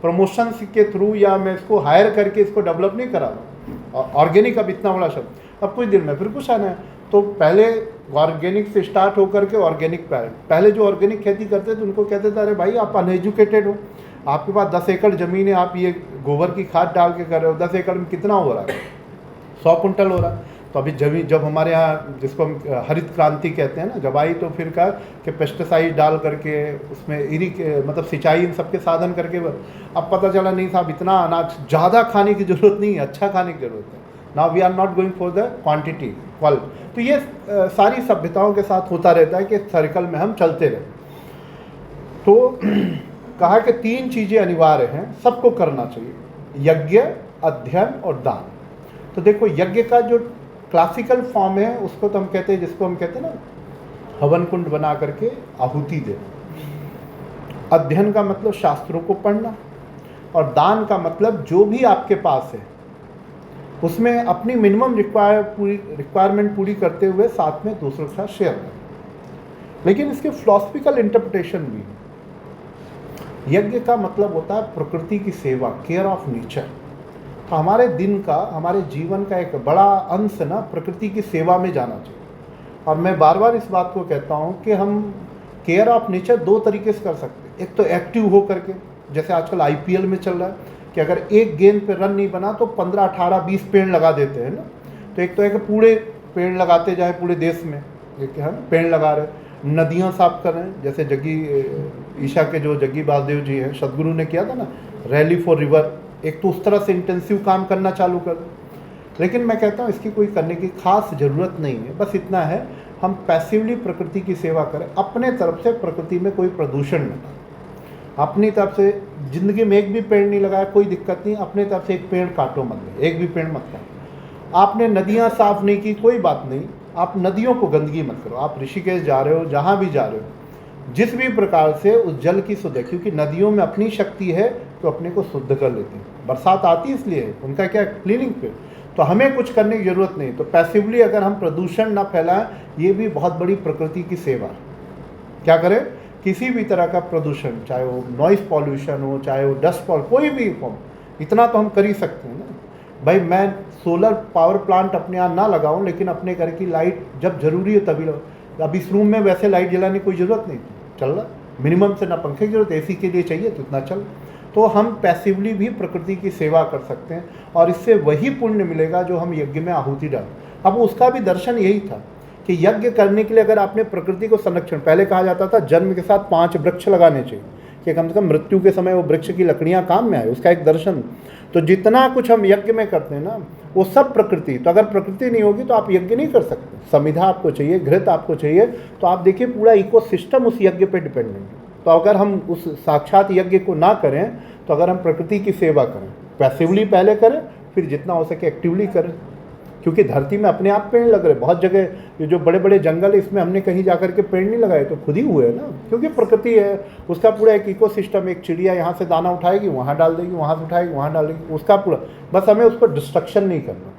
प्रमोशन के थ्रू या मैं इसको हायर करके इसको डेवलप नहीं करा रहा। ऑर्गेनिक अब इतना बड़ा शब्द, अब कुछ दिन में फिर कुछ आना है। तो पहले ऑर्गेनिक से स्टार्ट होकर के ऑर्गेनिक पहले जो ऑर्गेनिक खेती करते थे उनको कहते थे, अरे भाई आप अनएजुकेटेड हो, आपके पास 10 एकड़ ज़मीन है, आप ये गोबर की खाद डाल के कर रहे हो, 10 एकड़ में कितना हो रहा है, 100 कुंटल हो रहा है। तो अभी जब हमारे यहाँ, जिसको हम हरित क्रांति कहते हैं ना, जब आई, तो फिर कहा कि पेस्टिसाइड डाल करके उसमें मतलब सिंचाई इन सबके साधन करके, अब पता चला नहीं साहब इतना अनाज ज़्यादा खाने की ज़रूरत नहीं है, अच्छा खाने की ज़रूरत है। Now we are not going for the quantity, quality. तो ये सारी सभ्यताओं के साथ होता रहता है कि सर्कल में हम चलते रहते। तो कहा कि 3 चीज़ें अनिवार्य हैं, सबको करना चाहिए, यज्ञ, अध्ययन और दान। तो देखो, यज्ञ का जो क्लासिकल फॉर्म है उसको तो हम कहते हैं, जिसको हम कहते हैं ना, हवन कुंड बना करके आहुति देना। अध्ययन का मतलब शास्त्रों को पढ़ना, और दान का मतलब जो भी आपके पास है उसमें अपनी मिनिमम रिक्वायरमेंट पूरी करते हुए साथ में दूसरों के साथ शेयर करना। लेकिन इसके फिलॉसफिकल इंटरप्रिटेशन भी, यज्ञ का मतलब होता है प्रकृति की सेवा, केयर ऑफ नेचर। तो हमारे दिन का, हमारे जीवन का एक बड़ा अंश ना प्रकृति की सेवा में जाना चाहिए। और मैं बार बार इस बात को कहता हूँ कि हम केयर ऑफ नेचर 2 तरीके से कर सकते हैं। एक तो एक्टिव हो करके, जैसे आजकल IPL में चल रहा है कि अगर एक गेंद पे रन नहीं बना तो 15, 18, 20 पेड़ लगा देते हैं ना। तो एक तो है कि पूरे पेड़ लगाते जाए पूरे देश में, ये क्या है ना, पेड़ लगा रहे। नदियाँ साफ कर रहे हैं, जैसे ईशा के जो जग्गी वासुदेव जी हैं, सदगुरु ने किया था ना, रैली फॉर रिवर। एक तो उस तरह से इंटेंसिव काम करना चालू कर। लेकिन मैं कहता हूँ इसकी कोई करने की खास ज़रूरत नहीं है। बस इतना है, हम पैसिवली प्रकृति की सेवा करें, अपने तरफ से प्रकृति में कोई प्रदूषण न करें। अपनी तरफ से ज़िंदगी में एक भी पेड़ नहीं लगाया, कोई दिक्कत नहीं, अपने तरफ से एक पेड़ काटो मत, एक भी पेड़ मत काटो। आपने नदियाँ साफ नहीं की, कोई बात नहीं, आप नदियों को गंदगी मत करो। आप ऋषिकेश जा रहे हो, जहाँ भी जा रहे हो, जिस भी प्रकार से उस जल की शुद्ध, क्योंकि नदियों में अपनी शक्ति है तो अपने को शुद्ध कर लेते हैं। बरसात आती इसलिए है, उनका क्या क्लीनिंग पे, तो हमें कुछ करने की ज़रूरत नहीं। तो पैसिवली अगर हम प्रदूषण ना फैलाएं, ये भी बहुत बड़ी प्रकृति की सेवा है। क्या करें, किसी भी तरह का प्रदूषण, चाहे वो नॉइस पॉल्यूशन हो, चाहे वो डस्ट पॉल, कोई भी फॉर्म, इतना तो हम कर ही सकते हैं ना भाई। मैं सोलर पावर प्लांट अपने यहाँ ना लगाऊं, लेकिन अपने घर की लाइट जब जरूरी हो तभी लगाऊं। अब इस रूम में वैसे लाइट जलाने की कोई ज़रूरत नहीं, चल रहा मिनिमम से, ना पंखे की जरूरत, एसी के लिए चाहिए तो इतना चल। तो हम पैसिवली भी प्रकृति की सेवा कर सकते हैं और इससे वही पुण्य मिलेगा जो हम यज्ञ में आहुति डालें। अब उसका भी दर्शन यही था कि यज्ञ करने के लिए अगर आपने प्रकृति को संरक्षण, पहले कहा जाता था जन्म के साथ 5 वृक्ष लगाने चाहिए कि कम से कम मृत्यु के समय वो वृक्ष की लकड़ियाँ काम में आए, उसका एक दर्शन। तो जितना कुछ हम यज्ञ में करते हैं ना, वो सब प्रकृति। तो अगर प्रकृति नहीं होगी तो आप यज्ञ नहीं कर सकते। समिधा आपको चाहिए, घृत आपको चाहिए, तो आप देखिए पूरा इकोसिस्टम उस यज्ञ पे डिपेंडेंट है। तो अगर हम उस साक्षात यज्ञ को ना करें, तो अगर हम प्रकृति की सेवा करें, पैसिवली पहले करें, फिर जितना हो सके एक्टिवली करें, क्योंकि धरती में अपने आप पेड़ लग रहे। बहुत जगह ये जो बड़े बड़े जंगल है, इसमें हमने कहीं जाकर के पेड़ नहीं लगाए, तो खुद ही हुए ना, क्योंकि प्रकृति है, उसका पूरा एक इकोसिस्टम। एक चिड़िया यहाँ से दाना उठाएगी, वहाँ डाल देगी, वहाँ से उठाएगी, वहाँ डालेगी, उसका पूरा, बस हमें उसको डिस्ट्रक्शन नहीं करना।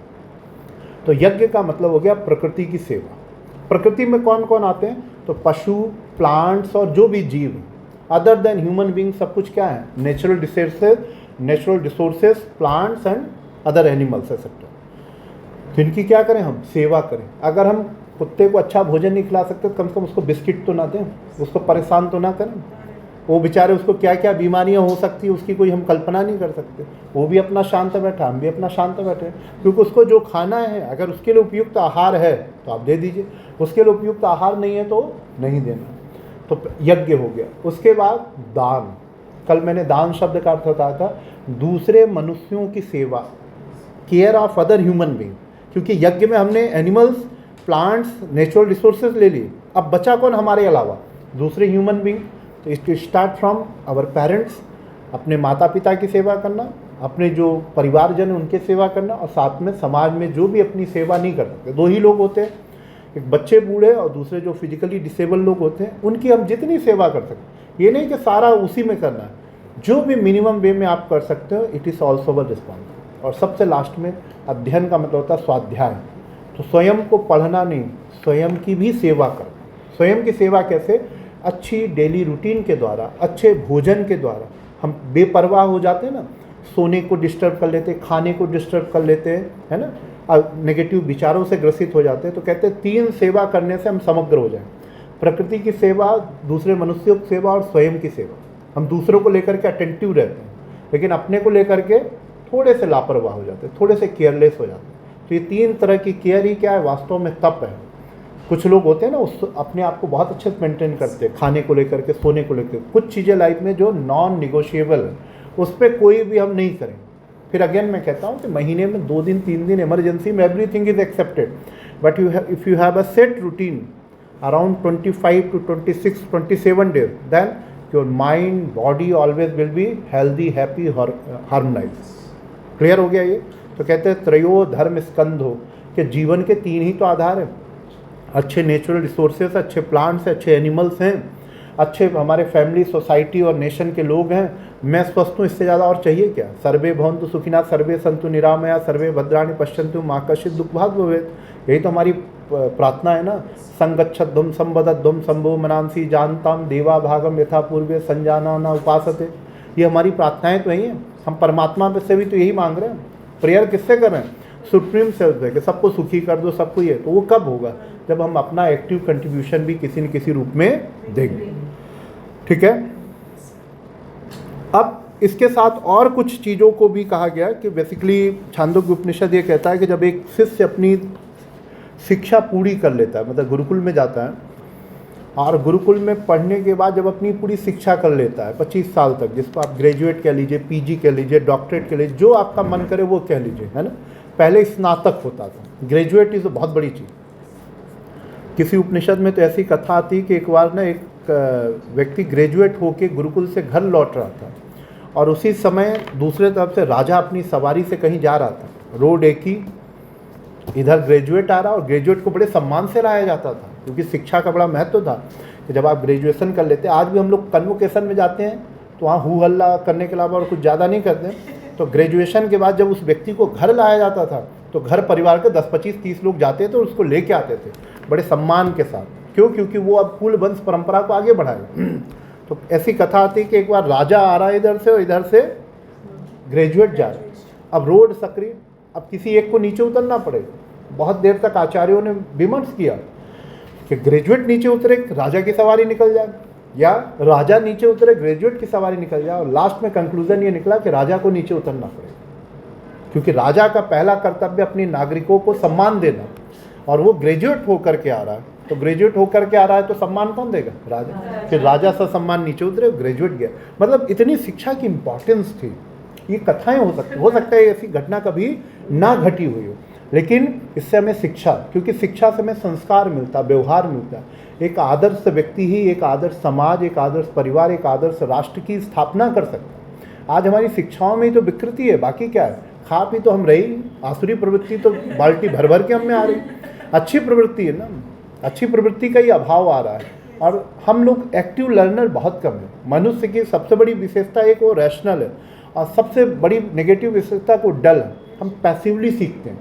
तो यज्ञ का मतलब हो गया प्रकृति की सेवा। प्रकृति में कौन कौन आते हैं, तो पशु, प्लांट्स और जो भी जीव अदर देन ह्यूमन बींग, सब कुछ क्या है, natural resources, plants and other animals, etcetera. तो इनकी क्या करें, हम सेवा करें। अगर हम कुत्ते को अच्छा भोजन नहीं खिला सकते, तो कम से कम उसको बिस्किट तो ना दें, उसको परेशान तो ना करें। वो बेचारे, उसको क्या क्या बीमारियां हो सकती है उसकी कोई हम कल्पना नहीं कर सकते। वो भी अपना शांत बैठा, हम भी अपना शांत बैठे, क्योंकि उसको जो खाना है, अगर उसके लिए उपयुक्त आहार है तो आप दे दीजिए, उसके लिए उपयुक्त आहार नहीं है तो नहीं देना। तो यज्ञ हो गया। उसके बाद दान। कल मैंने दान शब्द का अर्थ बताया था, दूसरे मनुष्यों की सेवा, care of other human being. क्योंकि यज्ञ में हमने एनिमल्स, प्लांट्स, नेचुरल रिसोर्सेज ले लिए, अब बचा कौन हमारे अलावा, दूसरे ह्यूमन बींग। तो it start from our parents, अपने माता पिता की सेवा करना, अपने जो परिवारजन उनके सेवा करना, और साथ में समाज में जो भी अपनी सेवा नहीं कर सकते। 2 ही लोग होते हैं, एक बच्चे बूढ़े और दूसरे जो फिजिकली डिसेबल लोग होते हैं, उनकी हम जितनी सेवा कर सकते। ये नहीं कि सारा उसी में करना है, जो भी मिनिमम वे में आप कर सकते हो, it is also our responsibility. और सबसे लास्ट में अध्ययन का मतलब होता है स्वाध्याय। तो स्वयं को पढ़ना नहीं, स्वयं की भी सेवा करना। स्वयं की सेवा कैसे, अच्छी डेली रूटीन के द्वारा, अच्छे भोजन के द्वारा। हम बेपरवाह हो जाते हैं ना, सोने को डिस्टर्ब कर लेते हैं, खाने को डिस्टर्ब कर लेते हैं, है ना, नेगेटिव विचारों से ग्रसित हो जाते हैं। तो कहते हैं 3 सेवा करने से हम समग्र हो जाएं, प्रकृति की सेवा, दूसरे मनुष्यों की सेवा और स्वयं की सेवा। हम दूसरों को लेकर के अटेंटिव रहते हैं, लेकिन अपने को लेकर के थोड़े से लापरवाह हो जाते हैं, थोड़े से केयरलेस हो जाते हैं। तो ये 3 तरह की केयर ही क्या है, वास्तव में तप है। कुछ लोग होते हैं ना, उस अपने आप को बहुत अच्छे से मेंटेन करते हैं, खाने को लेकर के, सोने को लेकर। कुछ चीज़ें लाइफ में जो नॉन निगोशिएबल है, उस पर कोई भी हम नहीं करें। फिर अगेन मैं कहता हूँ कि महीने में 2 दिन 3 दिन इमरजेंसी में everything is accepted, but if you have a set routine around 25 to 26, 27 days, then your mind, body always will be healthy, happy, harmonized। Clear हो गया ये? तो कहते हैं त्रयो धर्म स्कंधो, कि जीवन के 3 ही तो आधार हैं, अच्छे नेचुरल रिसोर्सेस, अच्छे प्लांट्स, अच्छे एनिमल्स हैं, अच्छे हमारे फैमिली, सोसाइटी और नेशन के लोग हैं। मैं स्वस्थ हूँ, इससे ज़्यादा और चाहिए क्या। सर्वे भवन्तु सुखिनः, सर्वे सन्तु निरामया, सर्वे भद्राणि पश्यन्तु मा कश्चित् दुःखभाग् भवेत्। यही तो हमारी प्रार्थना है ना, संगच्छध्वं संवदध्वं संभो मनांसी जानताम देवा भागम यथा पूर्वे संजाना न उपासते। ये हमारी प्रार्थनाएं तो यही हैं। हम परमात्मा से भी तो यही मांग रहे हैं। प्रेयर किससे कर रहे हैं, सुप्रीम से, कि सबको सुखी कर दो, सबको ये। तो वो कब होगा, जब हम अपना एक्टिव कंट्रीब्यूशन भी किसी न किसी रूप में देंगे। ठीक है। अब इसके साथ और कुछ चीज़ों को भी कहा गया कि बेसिकली छांदोग्य उपनिषद ये कहता है कि जब एक शिष्य अपनी शिक्षा पूरी कर लेता है, मतलब गुरुकुल में जाता है, और गुरुकुल में पढ़ने के बाद जब अपनी पूरी शिक्षा कर लेता है 25 साल तक, जिसको आप ग्रेजुएट कह लीजिए, पीजी कह लीजिए, डॉक्टरेट कह लीजिए, जो आपका मन करे वो कह लीजिए, है ना। पहले स्नातक होता था, ग्रेजुएट इज़ बहुत बड़ी चीज़। किसी उपनिषद में तो ऐसी कथा आती कि एक बार ना एक व्यक्ति ग्रेजुएट होके गुरुकुल से घर लौट रहा था, और उसी समय दूसरे तरफ से राजा अपनी सवारी से कहीं जा रहा था। रोड एक ही, इधर ग्रेजुएट आ रहा, और ग्रेजुएट को बड़े सम्मान से लाया जाता था क्योंकि शिक्षा का बड़ा महत्व था कि जब आप ग्रेजुएशन कर लेते, आज भी हम लोग कन्वोकेशन में जाते हैं तो वहाँ हू हल्ला करने के अलावा और कुछ ज़्यादा नहीं करते हैं। तो ग्रेजुएशन के बाद जब उस व्यक्ति को घर लाया जाता था तो घर परिवार के 10, 25, 30 लोग जाते थे और उसको लेके आते थे बड़े सम्मान के साथ। क्यों? क्योंकि वो अब कुल वंश परंपरा को आगे बढ़ाए। तो ऐसी कथा आती कि एक बार राजा आ रहा है इधर से और इधर से ग्रेजुएट जा रहा है। अब रोड सक्रिय, अब किसी एक को नीचे उतरना पड़ेगा। बहुत देर तक आचार्यों ने विमर्श किया कि ग्रेजुएट नीचे उतरे, राजा की सवारी निकल जाए, या राजा नीचे उतरे, ग्रेजुएट की सवारी निकल जाए। और लास्ट में कंक्लूजन ये निकला कि राजा को नीचे उतरना पड़ेगा, क्योंकि राजा का पहला कर्तव्य अपने नागरिकों को सम्मान देना, और वो ग्रेजुएट होकर के आ रहा है। तो ग्रेजुएट होकर के आ रहा है तो सम्मान कौन देगा? राजा। फिर राजा सा सम्मान नीचे उतरे, ग्रेजुएट गया। मतलब इतनी शिक्षा की इम्पोर्टेंस थी। ये कथाएं हो सकता है ऐसी घटना कभी ना घटी हुई हो, लेकिन इससे हमें शिक्षा, क्योंकि शिक्षा से हमें संस्कार मिलता, व्यवहार मिलता। एक आदर्श व्यक्ति ही एक आदर्श समाज, एक आदर्श परिवार, एक आदर्श राष्ट्र की स्थापना कर सकता है। आज हमारी शिक्षाओं में ही तो विकृति है, बाकी क्या है? खा पी तो हम रही, आसुरी प्रवृत्ति तो बाल्टी भर भर के हम में आ रही। अच्छी प्रवृत्ति है ना, अच्छी प्रवृत्ति का ही अभाव आ रहा है, और हम लोग एक्टिव लर्नर बहुत कम है। मनुष्य की सबसे बड़ी विशेषता एक वो रैशनल है, और सबसे बड़ी नेगेटिव विशेषता को डल है। हम पैसिवली सीखते हैं।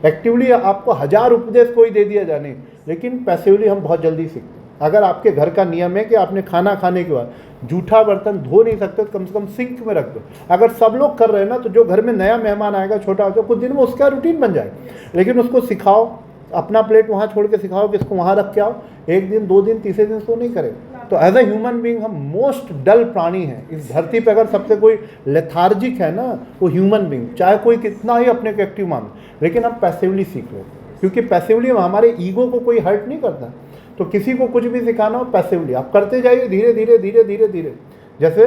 एक्टिवली आपको 1000 उपदेश कोई दे दिया जाने, लेकिन पैसिवली हम बहुत जल्दी सीखते हैं। अगर आपके घर का नियम है कि आपने खाना खाने के बाद जूठा बर्तन धो नहीं सकते तो कम से कम सिंक में रख दो। अगर सब लोग कर रहे हैं ना, तो जो घर में नया मेहमान आएगा, छोटा हो, कुछ दिन में उसका रूटीन बन जाएगा। लेकिन उसको सिखाओ, अपना प्लेट वहाँ छोड़ के सिखाओ कि इसको वहाँ रख के आओ, 1 दिन 2 दिन तीसरे दिन उसको नहीं करेगा। तो एज ए ह्यूमन बीइंग हम मोस्ट डल प्राणी हैं इस धरती पे। अगर सबसे कोई लेथार्जिक है ना, वो ह्यूमन बीइंग, चाहे कोई कितना ही अपने को एक्टिव मान, लेकिन हम पैसिवली सीख लेते हैं, क्योंकि पैसिवली हमारे ईगो को कोई हर्ट नहीं करता। तो किसी को कुछ भी सिखाना हो, पैसिवली आप करते जाइए, धीरे धीरे धीरे धीरे धीरे। जैसे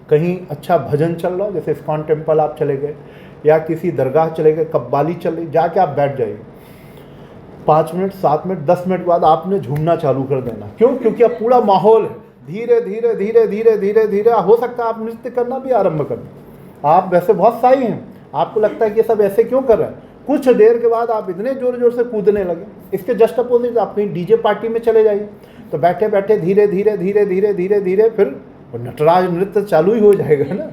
कहीं अच्छा भजन चल रहा हो, जैसे इस्कॉन टेम्पल आप चले गए या किसी दरगाह चले गए, कव्वाली चल रही, जाके आप बैठ जाइए। 5 मिनट, 7 मिनट, 10 मिनट बाद आपने झूमना चालू कर देना। क्यों? क्योंकि अब पूरा माहौल है। धीरे धीरे धीरे धीरे धीरे धीरे हो सकता है आप नृत्य करना भी आरंभ कर दें। आप वैसे बहुत साई हैं, आपको लगता है कि ये सब ऐसे क्यों कर रहे हैं, कुछ देर के बाद आप इतने जोर जोर से कूदने लगे। इसके जस्ट अपोजिट आप कहीं डीजे पार्टी में चले जाइए, तो बैठे बैठे धीरे धीरे धीरे धीरे धीरे धीरे फिर नटराज नृत्य चालू ही हो जाएगा ना।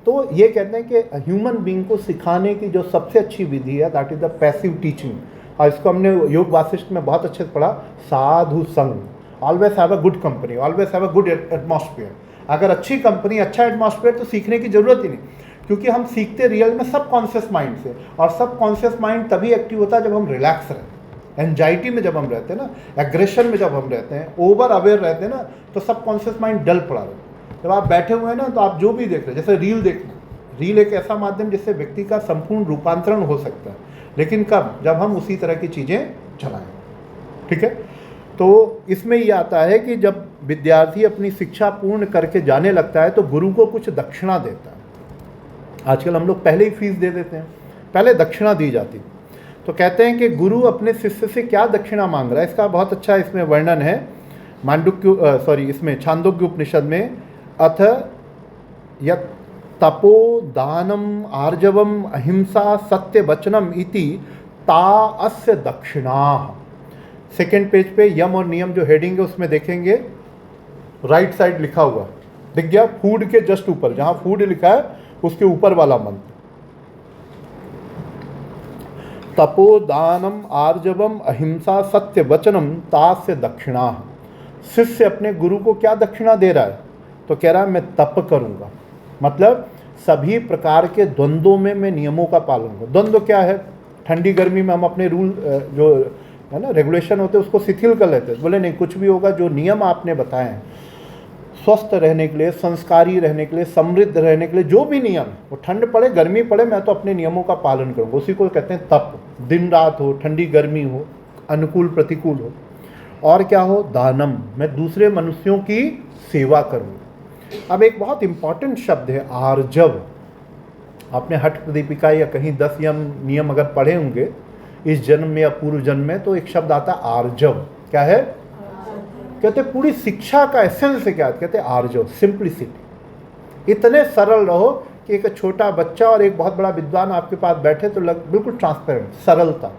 तो ये कहते हैं कि ह्यूमन बीइंग को सिखाने की जो सबसे अच्छी विधि है, that is the passive teaching. और इसको हमने योग वासिष्ठ में बहुत अच्छे से पढ़ा, साधु संग। Always have a good company, always have a good atmosphere. अगर अच्छी कंपनी, अच्छा एटमॉस्फेयर, तो सीखने की जरूरत ही नहीं, क्योंकि हम सीखते रियल में सब कॉन्शियस माइंड से। और सब कॉन्शियस माइंड तभी एक्टिव होता है जब हम रिलैक्स रहते हैं, एंजाइटी में जब हम रहते हैं ना, एग्रेशन में जब हम रहते हैं, ओवर अवेयर रहते हैं ना, तो सब कॉन्शियस माइंड डल पड़ा रहता है। जब आप बैठे हुए हैं ना, तो आप जो भी देख रहे हैं, जैसे रील देख रहे हैं, रील एक ऐसा माध्यम जिससे व्यक्ति का संपूर्ण रूपांतरण हो सकता है, लेकिन कब? जब हम उसी तरह की चीज़ें चलाएं। ठीक है? तो इसमें ये आता है कि जब विद्यार्थी अपनी शिक्षा पूर्ण करके जाने लगता है तो गुरु को कुछ दक्षिणा देता है। आजकल हम लोग पहले ही फीस दे देते हैं, पहले दक्षिणा दी जाती। तो कहते हैं कि गुरु अपने शिष्य से क्या दक्षिणा मांग रहा है, इसका बहुत अच्छा इसमें वर्णन है इसमें छांदोग्य उपनिषद में। अथ यत् तपो दानम आर्जवम अहिंसा सत्य वचनम इति ता अस्य दक्षिणा। सेकेंड पेज पे यम और नियम जो हेडिंग है उसमें देखेंगे, राइट साइड लिखा हुआ दिख गया, फूड के जस्ट ऊपर, जहां फूड लिखा है उसके ऊपर वाला मंत्र, तपो दानम आर्जवम अहिंसा सत्य वचनम तास्य दक्षिणा। शिष्य अपने गुरु को क्या दक्षिणा दे रहा है? तो कह रहा है मैं तप करूंगा, मतलब सभी प्रकार के द्वंद्वों में मैं नियमों का पालन करूँ। द्वंद्व क्या है? ठंडी गर्मी में हम अपने रूल जो है ना रेगुलेशन होते हैं उसको शिथिल कर लेते हैं। बोले नहीं, कुछ भी होगा, जो नियम आपने बताए हैं स्वस्थ रहने के लिए, संस्कारी रहने के लिए, समृद्ध रहने के लिए, जो भी नियम, वो ठंड पड़े गर्मी पड़े, मैं तो अपने नियमों का पालन करूँगा। उसी को कहते हैं तप। दिन रात हो, ठंडी गर्मी हो, अनुकूल प्रतिकूल हो। और क्या हो? दानम, मैं दूसरे मनुष्यों की सेवा करूँ। अब एक बहुत इंपॉर्टेंट शब्द है आर्जव। आपने हठ प्रदीपिका या कहीं 10 नियम अगर पढ़े होंगे इस जन्म में या पूर्व जन्म में, तो एक शब्द आता है आर्जव। क्या है? कहते पूरी शिक्षा का एसेंस है क्या? कहते आर्जव, सिंप्लिसिटी। इतने सरल रहो कि एक छोटा बच्चा और एक बहुत बड़ा विद्वान आपके पास बैठे तो बिल्कुल ट्रांसपेरेंट, सरलता।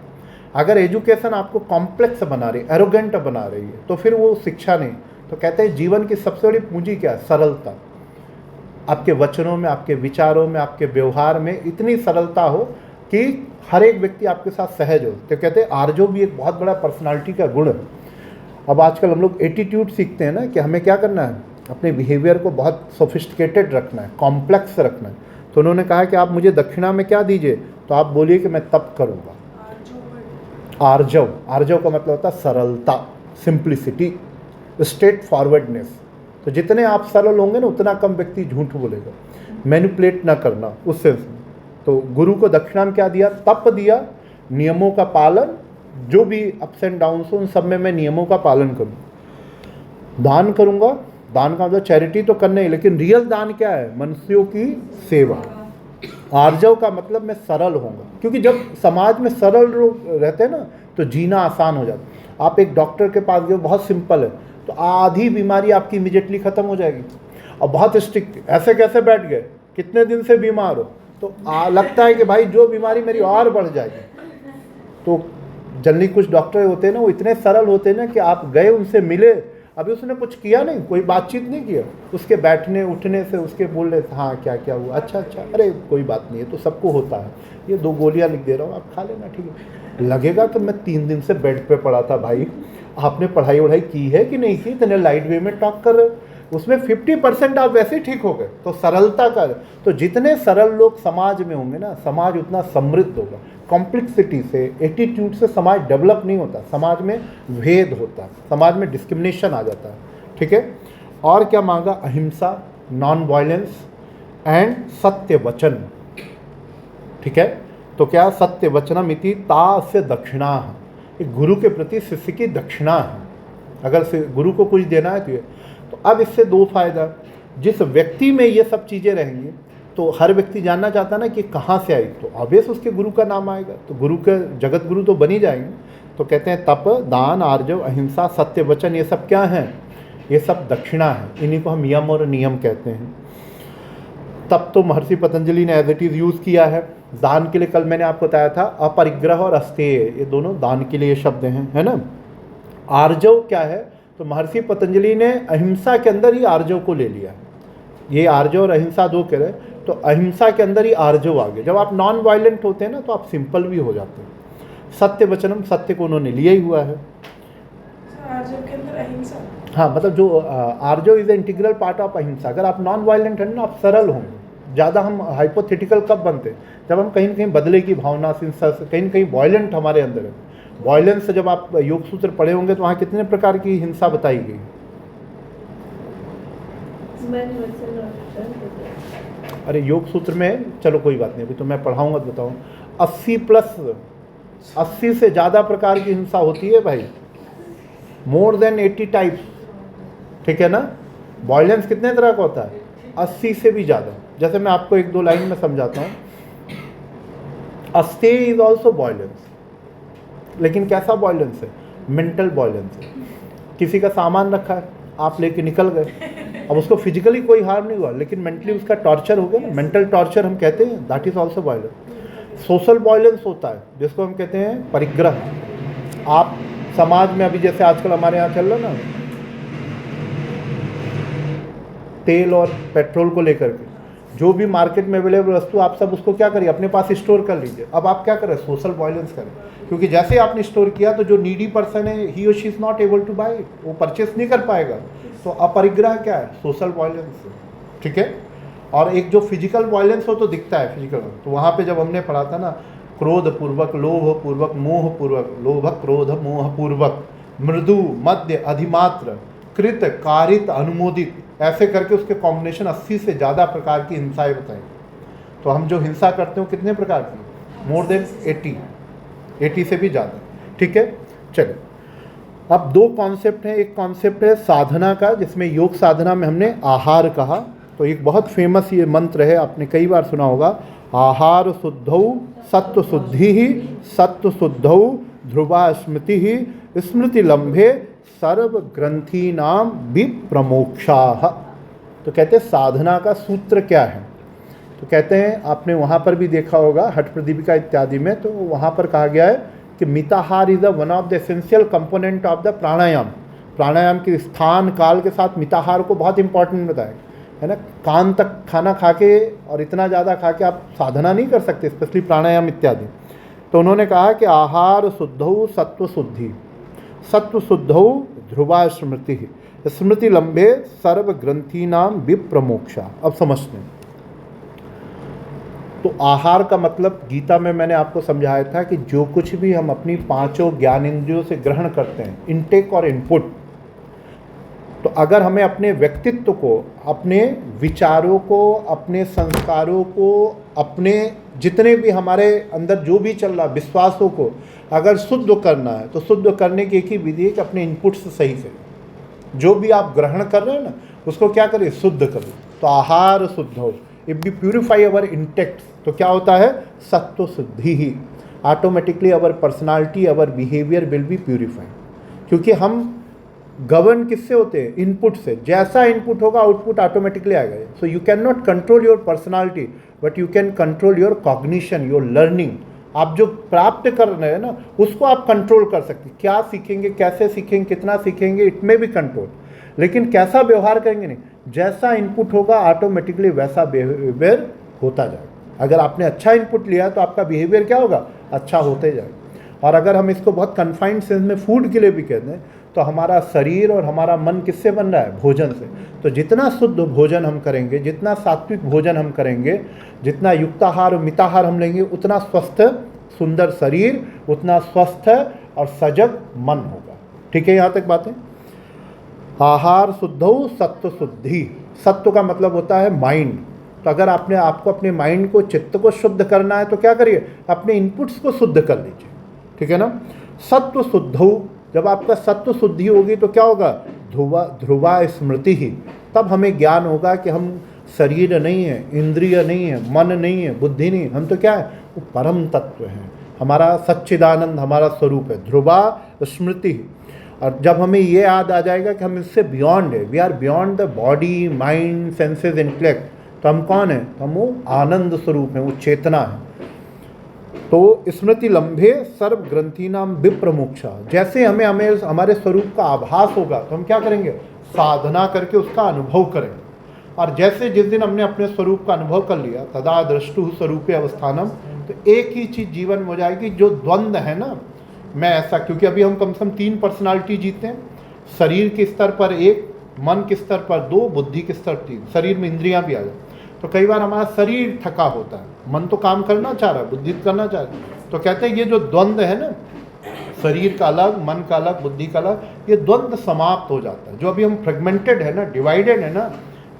अगर एजुकेशन आपको कॉम्प्लेक्स बना रही, एरोगेंट बना रही है, तो फिर वो शिक्षा नहीं। तो कहते हैं जीवन की सबसे बड़ी पूंजी क्या है? सरलता। आपके वचनों में, आपके विचारों में, आपके व्यवहार में इतनी सरलता हो कि हर एक व्यक्ति आपके साथ सहज हो। तो कहते हैं आर्जव भी एक बहुत बड़ा पर्सनालिटी का गुण है। अब आजकल हम लोग एटीट्यूड सीखते हैं ना, कि हमें क्या करना है, अपने बिहेवियर को बहुत सोफिस्टिकेटेड रखना है, कॉम्प्लेक्स रखना है। तो उन्होंने कहा कि आप मुझे दक्षिणा में क्या दीजिए, तो आप बोलिए कि मैं तप करूँगा। आर्जव, आर्जव का मतलब होता है सरलता, सिंप्लिसिटी, स्ट्रेट फॉरवर्डनेस। तो जितने आप सरल होंगे ना, उतना कम व्यक्ति झूठ बोलेगा। मैनिपुलेट ना करना उस सेंस में। तो गुरु को दक्षिणा में क्या दिया? तप दिया, नियमों का पालन, जो भी अप्स एंड डाउन्स हो उन सब में मैं नियमों का पालन करूँ। दान करूँगा, दान का मतलब चैरिटी तो करना ही, लेकिन रियल दान क्या है? मनुष्यों की सेवा। आर्जव का मतलब मैं सरल होऊंगा, क्योंकि जब समाज में सरल लोग रहते हैं ना, तो जीना आसान हो जाता। आप एक डॉक्टर के पास गए, बहुत सिंपल है, तो आधी बीमारी आपकी इमीडिएटली ख़त्म हो जाएगी। और बहुत स्ट्रिक्ट, ऐसे कैसे बैठ गए, कितने दिन से बीमार हो, तो लगता है कि भाई जो बीमारी मेरी और बढ़ जाएगी। तो जनरली कुछ डॉक्टर होते हैं ना, वो इतने सरल होते हैं ना कि आप गए, उनसे मिले, अभी उसने कुछ किया नहीं, कोई बातचीत नहीं किया, उसके बैठने उठने से, उसके बोलने से, हाँ क्या क्या हुआ, अच्छा अच्छा, अरे कोई बात नहीं है, तो सबको होता है, ये 2 गोलियां लिख दे रहा हूँ, आप खा लेना, ठीक है। लगेगा कि मैं 3 दिन से बेड पे पड़ा था। भाई आपने पढ़ाई वढ़ाई की है कि नहीं की? इतने लाइट वे में टॉक कर रहे, उसमें 50% आप वैसे ही ठीक हो गए। तो सरलता का, तो जितने सरल लोग समाज में होंगे ना, समाज उतना समृद्ध होगा। कॉम्प्लेक्सिटी से, एटीट्यूड से समाज डेवलप नहीं होता, समाज में भेद होता है, समाज में डिस्क्रिमिनेशन आ जाता है, ठीक है। और क्या मांगा? अहिंसा, नॉन वायलेंस एंड सत्य वचन, ठीक है। तो क्या? सत्य वचनम इति तास्य दक्षिणा, एक गुरु के प्रति शिष्य की दक्षिणा है। अगर गुरु को कुछ देना है तो ये, तो अब इससे 2 फायदा। जिस व्यक्ति में ये सब चीज़ें रहेंगी, तो हर व्यक्ति जानना चाहता ना कि कहाँ से आई, तो ऑब्वियस उसके गुरु का नाम आएगा, तो गुरु के जगत गुरु तो बन ही जाएंगे। तो कहते हैं तप, दान, आर्जव, अहिंसा, सत्य वचन, ये सब क्या हैं? ये सब दक्षिणा है। इन्हीं को हम यम और नियम कहते हैं। तप तो महर्षि पतंजलि ने एज इट इज़ यूज़ किया है। दान के लिए कल मैंने आपको बताया था, अपरिग्रह और अस्तेय, ये दोनों दान के लिए शब्द हैं, है ना। आर्जव क्या है? तो महर्षि पतंजलि ने अहिंसा के अंदर ही आर्जव को ले लिया। ये आर्जव और अहिंसा 2 कह रहे, तो अहिंसा के अंदर ही आर्जव आ गए। जब आप नॉन वायलेंट होते हैं ना, तो आप सिंपल भी हो जाते हैं। सत्य वचनम, सत्य को उन्होंने लिया ही हुआ है। आर्जव के अंदर अहिंसा, हाँ, मतलब जो arjava is a integral part of ahimsa. अगर आप नॉन वायलेंट हैं ना, आप सरल होंगे। ज़्यादा हम हाइपोथेटिकल कब बनते हैं? जब हम कहीं न कहीं बदले की भावना से, कहीं न कहीं वायलेंट हमारे अंदर है। वायलेंस से जब आप योग सूत्र पढ़े होंगे, तो वहाँ कितने प्रकार की हिंसा बताई गई? अरे योग सूत्र में, चलो कोई बात नहीं, अभी तो मैं पढ़ाऊँगा तो बताऊँ। 80 से ज़्यादा प्रकार की हिंसा होती है भाई, मोर देन 80 टाइप्स, ठीक है ना। वायलेंस कितने तरह का होता है? 80 से भी ज़्यादा। जैसे मैं आपको 1-2 लाइन में समझाता हूँ। अस्तेय इज ऑल्सो वायलेंस, लेकिन कैसा वायलेंस है? मेंटल वायलेंस है। किसी का सामान रखा है, आप लेके निकल गए, अब उसको फिजिकली कोई हार्म नहीं हुआ, लेकिन मेंटली उसका टॉर्चर हो गया ना, मेंटल टॉर्चर हम कहते हैं, that is also violence. Social violence होता है, जिसको हम कहते हैं परिग्रह। आप समाज में, अभी जैसे आजकल हमारे यहाँ चल रहा ना, तेल और पेट्रोल को लेकर के, जो भी मार्केट में अवेलेबल वस्तु, आप सब उसको क्या करिए, अपने पास स्टोर कर लीजिए। अब आप क्या करें? सोशल वायलेंस करें, क्योंकि जैसे आपने स्टोर किया, तो जो नीडी पर्सन है, ही और she is not able to buy it, वो परचेस नहीं कर पाएगा। तो अपरिग्रह क्या है? सोशल वायलेंस, ठीक है। और एक जो फिजिकल वायलेंस हो तो दिखता है फिजिकल, तो वहाँ पे जब हमने पढ़ा था ना, क्रोध पूर्वक, लोभ पूर्वक, मोह पूर्वक, लोभ क्रोध मोह पूर्वक, मृदु, मध्य, अधिमात्र, कृत, कारित, अनुमोदित, ऐसे करके उसके कॉम्बिनेशन 80 से ज़्यादा प्रकार की हिंसाएं बताई। तो हम जो हिंसा करते हो कितने प्रकार की? मोर देन 80 से भी ज़्यादा, ठीक है। चलिए, अब 2 कॉन्सेप्ट हैं। एक कॉन्सेप्ट है साधना का, जिसमें योग साधना में हमने आहार कहा। तो एक बहुत फेमस ये मंत्र है, आपने कई बार सुना होगा, आहार शुद्धौ सत्व शुद्धि ही, सत्व शुद्धौ ध्रुवा स्मृति ही, स्मृति लंबे सर्व ग्रंथि नाम विप्रमोक्षा। तो कहते हैं साधना का सूत्र क्या है? तो कहते हैं, आपने वहाँ पर भी देखा होगा हठ प्रदीपिका इत्यादि में, तो वहाँ पर कहा गया है कि mitahara is the one of the essential component of the pranayama. प्राणायाम के स्थान काल के साथ मिताहार को बहुत इंपॉर्टेंट बताया है ना। कान तक खाना खा के और इतना ज़्यादा खा के आप साधना नहीं कर सकते, स्पेशली प्राणायाम इत्यादि। तो उन्होंने कहा कि आहार शुद्धौ सत्व शुद्धि, सत्व शुद्धौ ध्रुवा स्मृति, स्मृति लंबे सर्व ग्रंथि नाम विप्रमोक्षा। अब समझते हैं। तो आहार का मतलब गीता में मैंने आपको समझाया था कि जो कुछ भी हम अपनी पांचों ज्ञानेंद्रियों से ग्रहण करते हैं, इनटेक और इनपुट, तो अगर हमें अपने व्यक्तित्व को, अपने विचारों को, अपने संस्कारों को, अपने जितने भी हमारे अंदर जो भी चल रहा विश्वासों को अगर शुद्ध करना है, तो शुद्ध करने की एक ही विधि है कि अपने इनपुट से सही करें। जो भी आप ग्रहण कर रहे हैं ना, उसको क्या करें, शुद्ध करें। तो आहार शुद्ध हो, if we purify our intake, तो क्या होता है, सत्व शुद्धि ही, automatically our personality, our behaviour will be purified. क्योंकि हम गवर्न किससे होते हैं, इनपुट से। जैसा इनपुट होगा आउटपुट ऑटोमेटिकली आएगा। So you can not control your personality, but you can control your cognition, your learning. आप जो प्राप्त कर रहे हैं ना, उसको आप कंट्रोल कर सकते हैं। क्या सीखेंगे, कैसे सीखेंगे, कितना सीखेंगे, इट में भी कंट्रोल, लेकिन कैसा व्यवहार करेंगे नहीं। जैसा इनपुट होगा ऑटोमेटिकली वैसा बिहेवियर होता जाएगा। अगर आपने अच्छा इनपुट लिया तो आपका बिहेवियर क्या होगा, अच्छा होते जाएगा। और अगर हम इसको बहुत कन्फाइंड सेंस में फूड के लिए भी कहते हैं, तो हमारा शरीर और हमारा मन किससे बन रहा है, भोजन से। तो जितना शुद्ध भोजन हम करेंगे, जितना सात्विक भोजन हम करेंगे, जितना युक्ताहार और मिताहार हम लेंगे, उतना स्वस्थ सुंदर शरीर, उतना स्वस्थ और सजग मन होगा। ठीक है, यहाँ तक बातें। आहार शुद्धौ सत्व शुद्धि, सत्व का मतलब होता है माइंड। तो अगर आपको अपने माइंड को, चित्त को शुद्ध करना है, तो क्या करिए, अपने इनपुट्स को शुद्ध कर लीजिए। ठीक है ना। सत्व शुद्धौ, जब आपका सत्व शुद्धि होगी तो क्या होगा, ध्रुवा स्मृति ही। तब हमें ज्ञान होगा कि हम शरीर नहीं है, इंद्रिय नहीं है, मन नहीं है, बुद्धि नहीं है, हम तो क्या है, वो परम तत्व है। हमारा सच्चिदानंद हमारा स्वरूप है, ध्रुवा स्मृति। और जब हमें ये याद आ जाएगा कि हम इससे बियॉन्ड है, we are beyond the body, mind, senses, intellect, तो हम कौन है, हम वो आनंद स्वरूप है, वो चेतना है। तो स्मृति लंबे सर्व ग्रंथि नाम विप्रमोक्षा। जैसे हमें हमारे स्वरूप का आभास होगा, तो हम क्या करेंगे, साधना करके उसका अनुभव करेंगे। और जैसे जिस दिन हमने अपने स्वरूप का अनुभव कर लिया, तदा दृष्टु स्वरूपे अवस्थानम, तो एक ही चीज़ जीवन में हो जाएगी। जो द्वंद्व है ना, मैं ऐसा, क्योंकि अभी हम कम से कम 3 पर्सनालिटी जीते हैं, शरीर के स्तर पर 1, मन के स्तर पर 2, बुद्धि के स्तर 3, शरीर में इंद्रियां भी आ जाए। तो कई बार हमारा शरीर थका होता है, मन तो काम करना चाह रहा है, बुद्धि करना चाह रही है। तो कहते हैं ये जो द्वंद्व है ना, शरीर का अलग, मन का अलग, बुद्धि का अलग, ये द्वंद्व समाप्त हो जाता है। जो अभी हम फ्रेगमेंटेड है ना, डिवाइडेड है ना,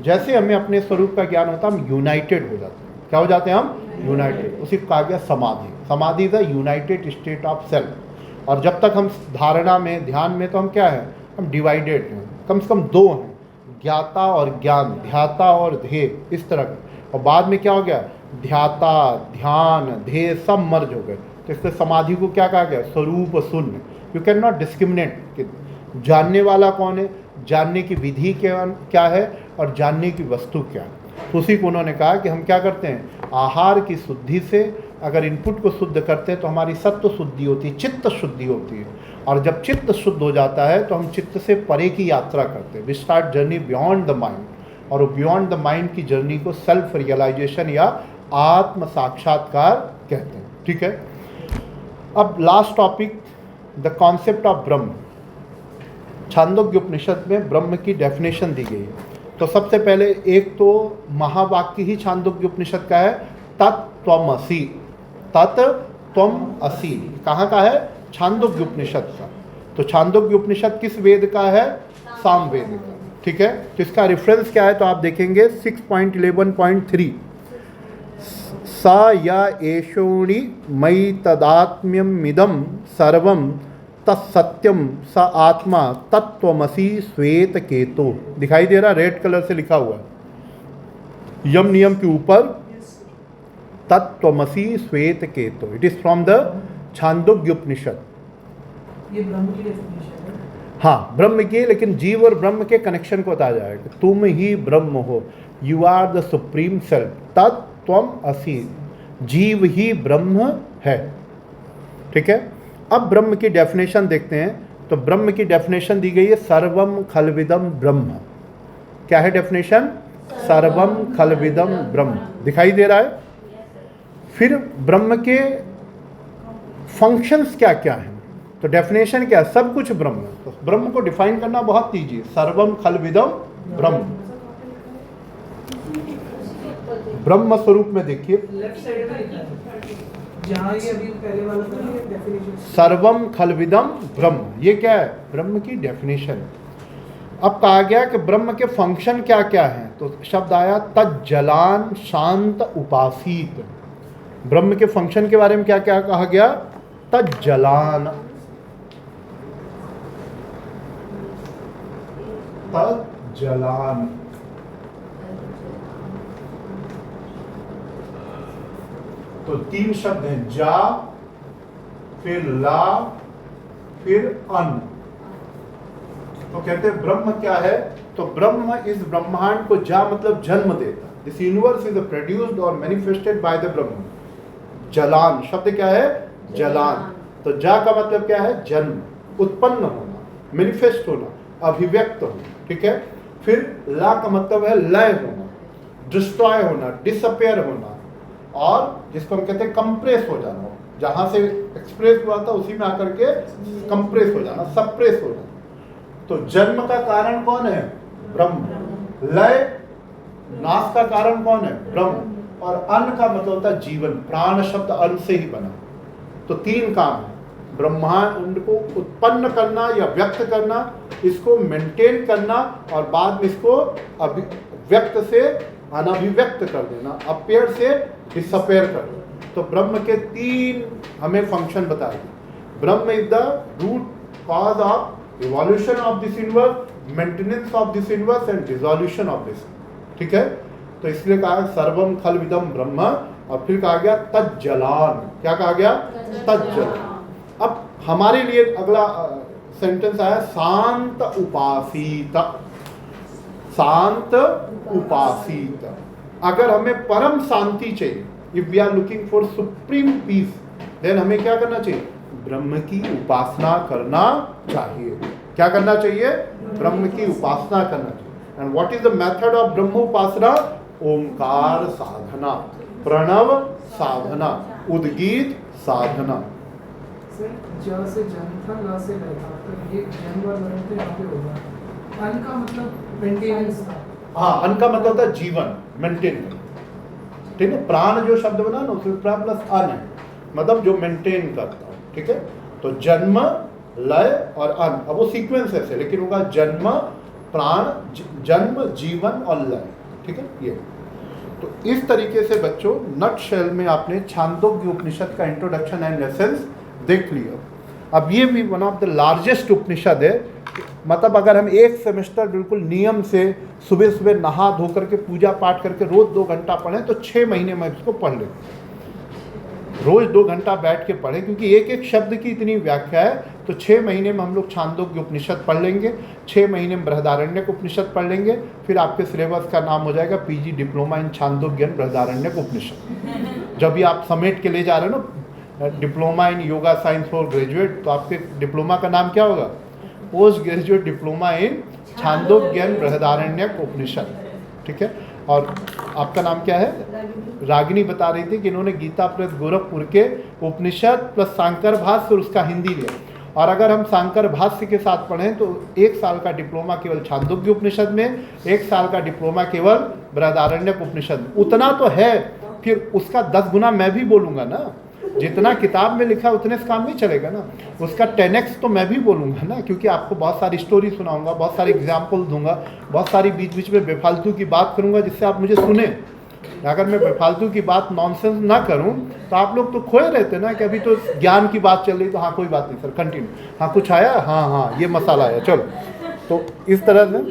जैसे हमें अपने स्वरूप का ज्ञान होता है, हम यूनाइटेड हो जाते हैं। क्या हो जाते हैं हम, यूनाइटेड। उसी को कहा गया समाधि। समाधि is the United state of self. और जब तक हम धारणा में, ध्यान में, तो हम क्या है, हम डिवाइडेड हैं। कम से कम 2 हैं, ज्ञाता और ज्ञान, ध्याता और ध्येय, इस तरह का। और बाद में क्या हो गया, ध्याता, ध्यान, ध्येय सब मर्ज हो गए। तो इससे समाधि को क्या कहा गया, स्वरूप शून्य। यू कैन नॉट डिस्क्रिमिनेट, जानने वाला कौन है, जानने की विधि क्या है, और जानने की वस्तु क्या है। तो उसी को उन्होंने कहा कि हम क्या करते हैं, आहार की शुद्धि से अगर इनपुट को शुद्ध करते हैं, तो हमारी सत्व शुद्धि होती है, चित्त शुद्धि होती है। और जब चित्त शुद्ध हो जाता है, तो हम चित्त से परे की यात्रा करते हैं। We start journey beyond the mind. और वो बियॉन्ड द माइंड की जर्नी को सेल्फ रियलाइजेशन या आत्म साक्षात्कार कहते हैं। ठीक है। अब last topic, the concept of Brahm. Chhandogya उपनिषद में ब्रह्म की डेफिनेशन दी गई है। तो सबसे पहले एक तो महावाक्य ही छांदोग्य उपनिषद का है, तत्त्वमसि। तत्त्वमसि कहाँ का है, छांदोग्य उपनिषद का। तो छांदोग्य उपनिषद किस वेद का है, सामवेद का। ठीक है। तो इसका रेफरेंस क्या है, तो आप देखेंगे 6.11.3, स या एषोणि मयि तदात्म्यमिदं सर्वं तत्सत्यम स आत्मा तत्त्वमसि श्वेत केतो। दिखाई दे रहा, रेड कलर से लिखा हुआ है यम नियम के ऊपर, तत्त्वमसि श्वेत केतो। It is from the Chandogya Upanishad. ये ब्रह्म की डेफिनेशन है। हाँ, ब्रह्म की, लेकिन जीव और ब्रह्म के कनेक्शन को बताया जाएगा। तुम ही ब्रह्म हो, you are the supreme self. त्वम असि, जीव ही ब्रह्म है। ठीक है, अब ब्रह्म की डेफिनेशन देखते हैं। तो ब्रह्म की डेफिनेशन दी गई है सर्वम खलविदम ब्रह्म। क्या है डेफिनेशन? सर्वम खलविदम ब्रह्म। दिखाई दे रहा है? फिर ब्रह्म के फंक्शंस क्या क्या हैं? तो डेफिनेशन क्या है? सब कुछ ब्रह्म है। तो ब्रह्म को डिफाइन करना बहुत ईजी है। सर्वम खलविदम ब्रह्म। ब्रह्म स्वरूप में देखिए, लेफ्ट साइड में लिखा है जहाँ ये अभी पहले वाला था ये डेफिनेशन। सर्वम खलविदम ब्रह्म, ये क्या है? ब्रह्म की डेफिनेशन। अब कहा गया कि ब्रह्म के फंक्शन क्या क्या हैं। तो शब्द आया तज्जलान शांत उपासीत। ब्रह्म के फंक्शन के बारे में क्या क्या कहा गया? तज्जलान, तज्जलान। तो तीन शब्द हैं, जा, फिर ला, फिर अन। तो कहते हैं ब्रह्म क्या है? तो ब्रह्म इस ब्रह्मांड को, जा मतलब जन्म देता। दिस यूनिवर्स इज प्रोड्यूस्ड और मैनिफेस्टेड बाय द ब्रह्म। जलान शब्द क्या है? जलान। तो जा का मतलब क्या है? जन्म, उत्पन्न होना, मैनिफेस्ट होना, अभिव्यक्त होना। ठीक है। फिर ला का मतलब है लय होना, डिस्ट्रॉय होना, डिसअपेयर होना, और जिसको हम कहते हैं कंप्रेस हो जाना। जहां से एक्सप्रेस हुआ था उसी में आकर के कंप्रेस हो जाना, सप्रेस हो जाना। तो जन्म का कारण कौन है? ब्रह्म। लय, नाश का कारण कौन है? ब्रह्म। और अन्न का मतलब होता है जीवन। प्राण शब्द अन्न से ही बना। तो तीन काम है, ब्रह्मांड को उत्पन्न करना या व्यक्त करना, इसको मेंटेन करना, और बाद में इसको व्यक्त से अनभिव्यक्त कर देना, अपेयर से डिसअपेयर कर देना। तो ब्रह्म के तीन हमें फंक्शन बताए। Brahm is the root cause of evolution of this universe, maintenance of this universe and dissolution of this. ठीक है। तो इसलिए कहा सर्वम खलविदम ब्रह्म, और फिर कहा गया तज्जलान। क्या कहा गया? तज्जलान। अब हमारे लिए अगला सेंटेंस आया शांत उपासीत। शांत उपासीत। अगर हमें परम शांति चाहिए, if we are looking for supreme peace, then हमें क्या करना चाहिए? ब्रह्म की उपासना करना चाहिए। क्या करना चाहिए? ब्रह्म की उपासना करना चाहिए। And what is the method of ब्रह्म उपासना? ओंकार साधना, प्रणव साधना, उद्गीत साधना। सर ज से जन था, ल से लय था, तो ये जन और वर्ण तो यहाँ पे होगा। अन का मतलब मेंटेनेंस था। हाँ, अन का मतलब होता है जीवन, मेंटेन। ठीक है। प्राण जो शब्द बना ना, उसमें प्राण प्लस अन है, मतलब जो मेंटेन करता है। ठीक है। तो जन्म, लय और अन। अब वो सीक्वेंस है, लेकिन होगा जन्म, प्राण, जन्म, जीवन और लय। ठीक है। ये तो इस तरीके से बच्चों नट शेल में आपने छांदोग्य उपनिषद का इंट्रोडक्शन एंड एसेंस देख लिया। अब ये भी वन ऑफ द लार्जेस्ट उपनिषद है। मतलब अगर हम एक सेमेस्टर बिल्कुल नियम से सुबह सुबह नहा धो करके पूजा पाठ करके रोज 2 घंटा पढ़ें तो 6 महीने में इसको पढ़ लें। रोज 2 घंटा बैठ के पढ़ें, क्योंकि एक एक शब्द की इतनी व्याख्या है। तो 6 महीने में हम लोग छांदोग्य उपनिषद पढ़ लेंगे, 6 महीने में बृहदारण्यक उपनिषद पढ़ लेंगे। फिर आपके सिलेबस का नाम हो जाएगा PG diploma in Chandogya Brihadaranyaka Upanishad. जब भी आप समेट के ले जा रहे हो ना, diploma in yoga science for graduate, तो आपके डिप्लोमा का नाम क्या होगा? Post graduate diploma in Chandogya Brihadaranyaka Upanishad. ठीक है। और आपका नाम क्या है? रागिनी बता रही थी कि इन्होंने गीता प्रेस गोरखपुर के उपनिषद प्लस सांकर भाष्य और उसका हिंदी लिया। और अगर हम सांकर भाष्य के साथ पढ़ें तो 1 साल का डिप्लोमा केवल छांदोग्य उपनिषद में, 1 साल का डिप्लोमा केवल बृहदारण्यक उपनिषद में। उतना तो है, फिर उसका 10 गुना मैं भी बोलूँगा ना। जितना किताब में लिखा उतने से काम नहीं चलेगा ना, उसका 10x तो मैं भी बोलूँगा ना, क्योंकि आपको बहुत सारी स्टोरी सुनाऊंगा, बहुत सारे एग्जाम्पल दूंगा, बहुत सारी बीच बीच में बेफालतू की बात करूंगा जिससे आप मुझे सुने। अगर मैं बेफालतू की बात नॉनसेंस ना करूं तो आप लोग तो खोए रहते ना कि अभी तो ज्ञान की बात चल रही, तो हाँ कोई बात नहीं सर कंटिन्यू, हाँ कुछ आया, हाँ हाँ ये मसाला आया, चलो। तो इस तरह से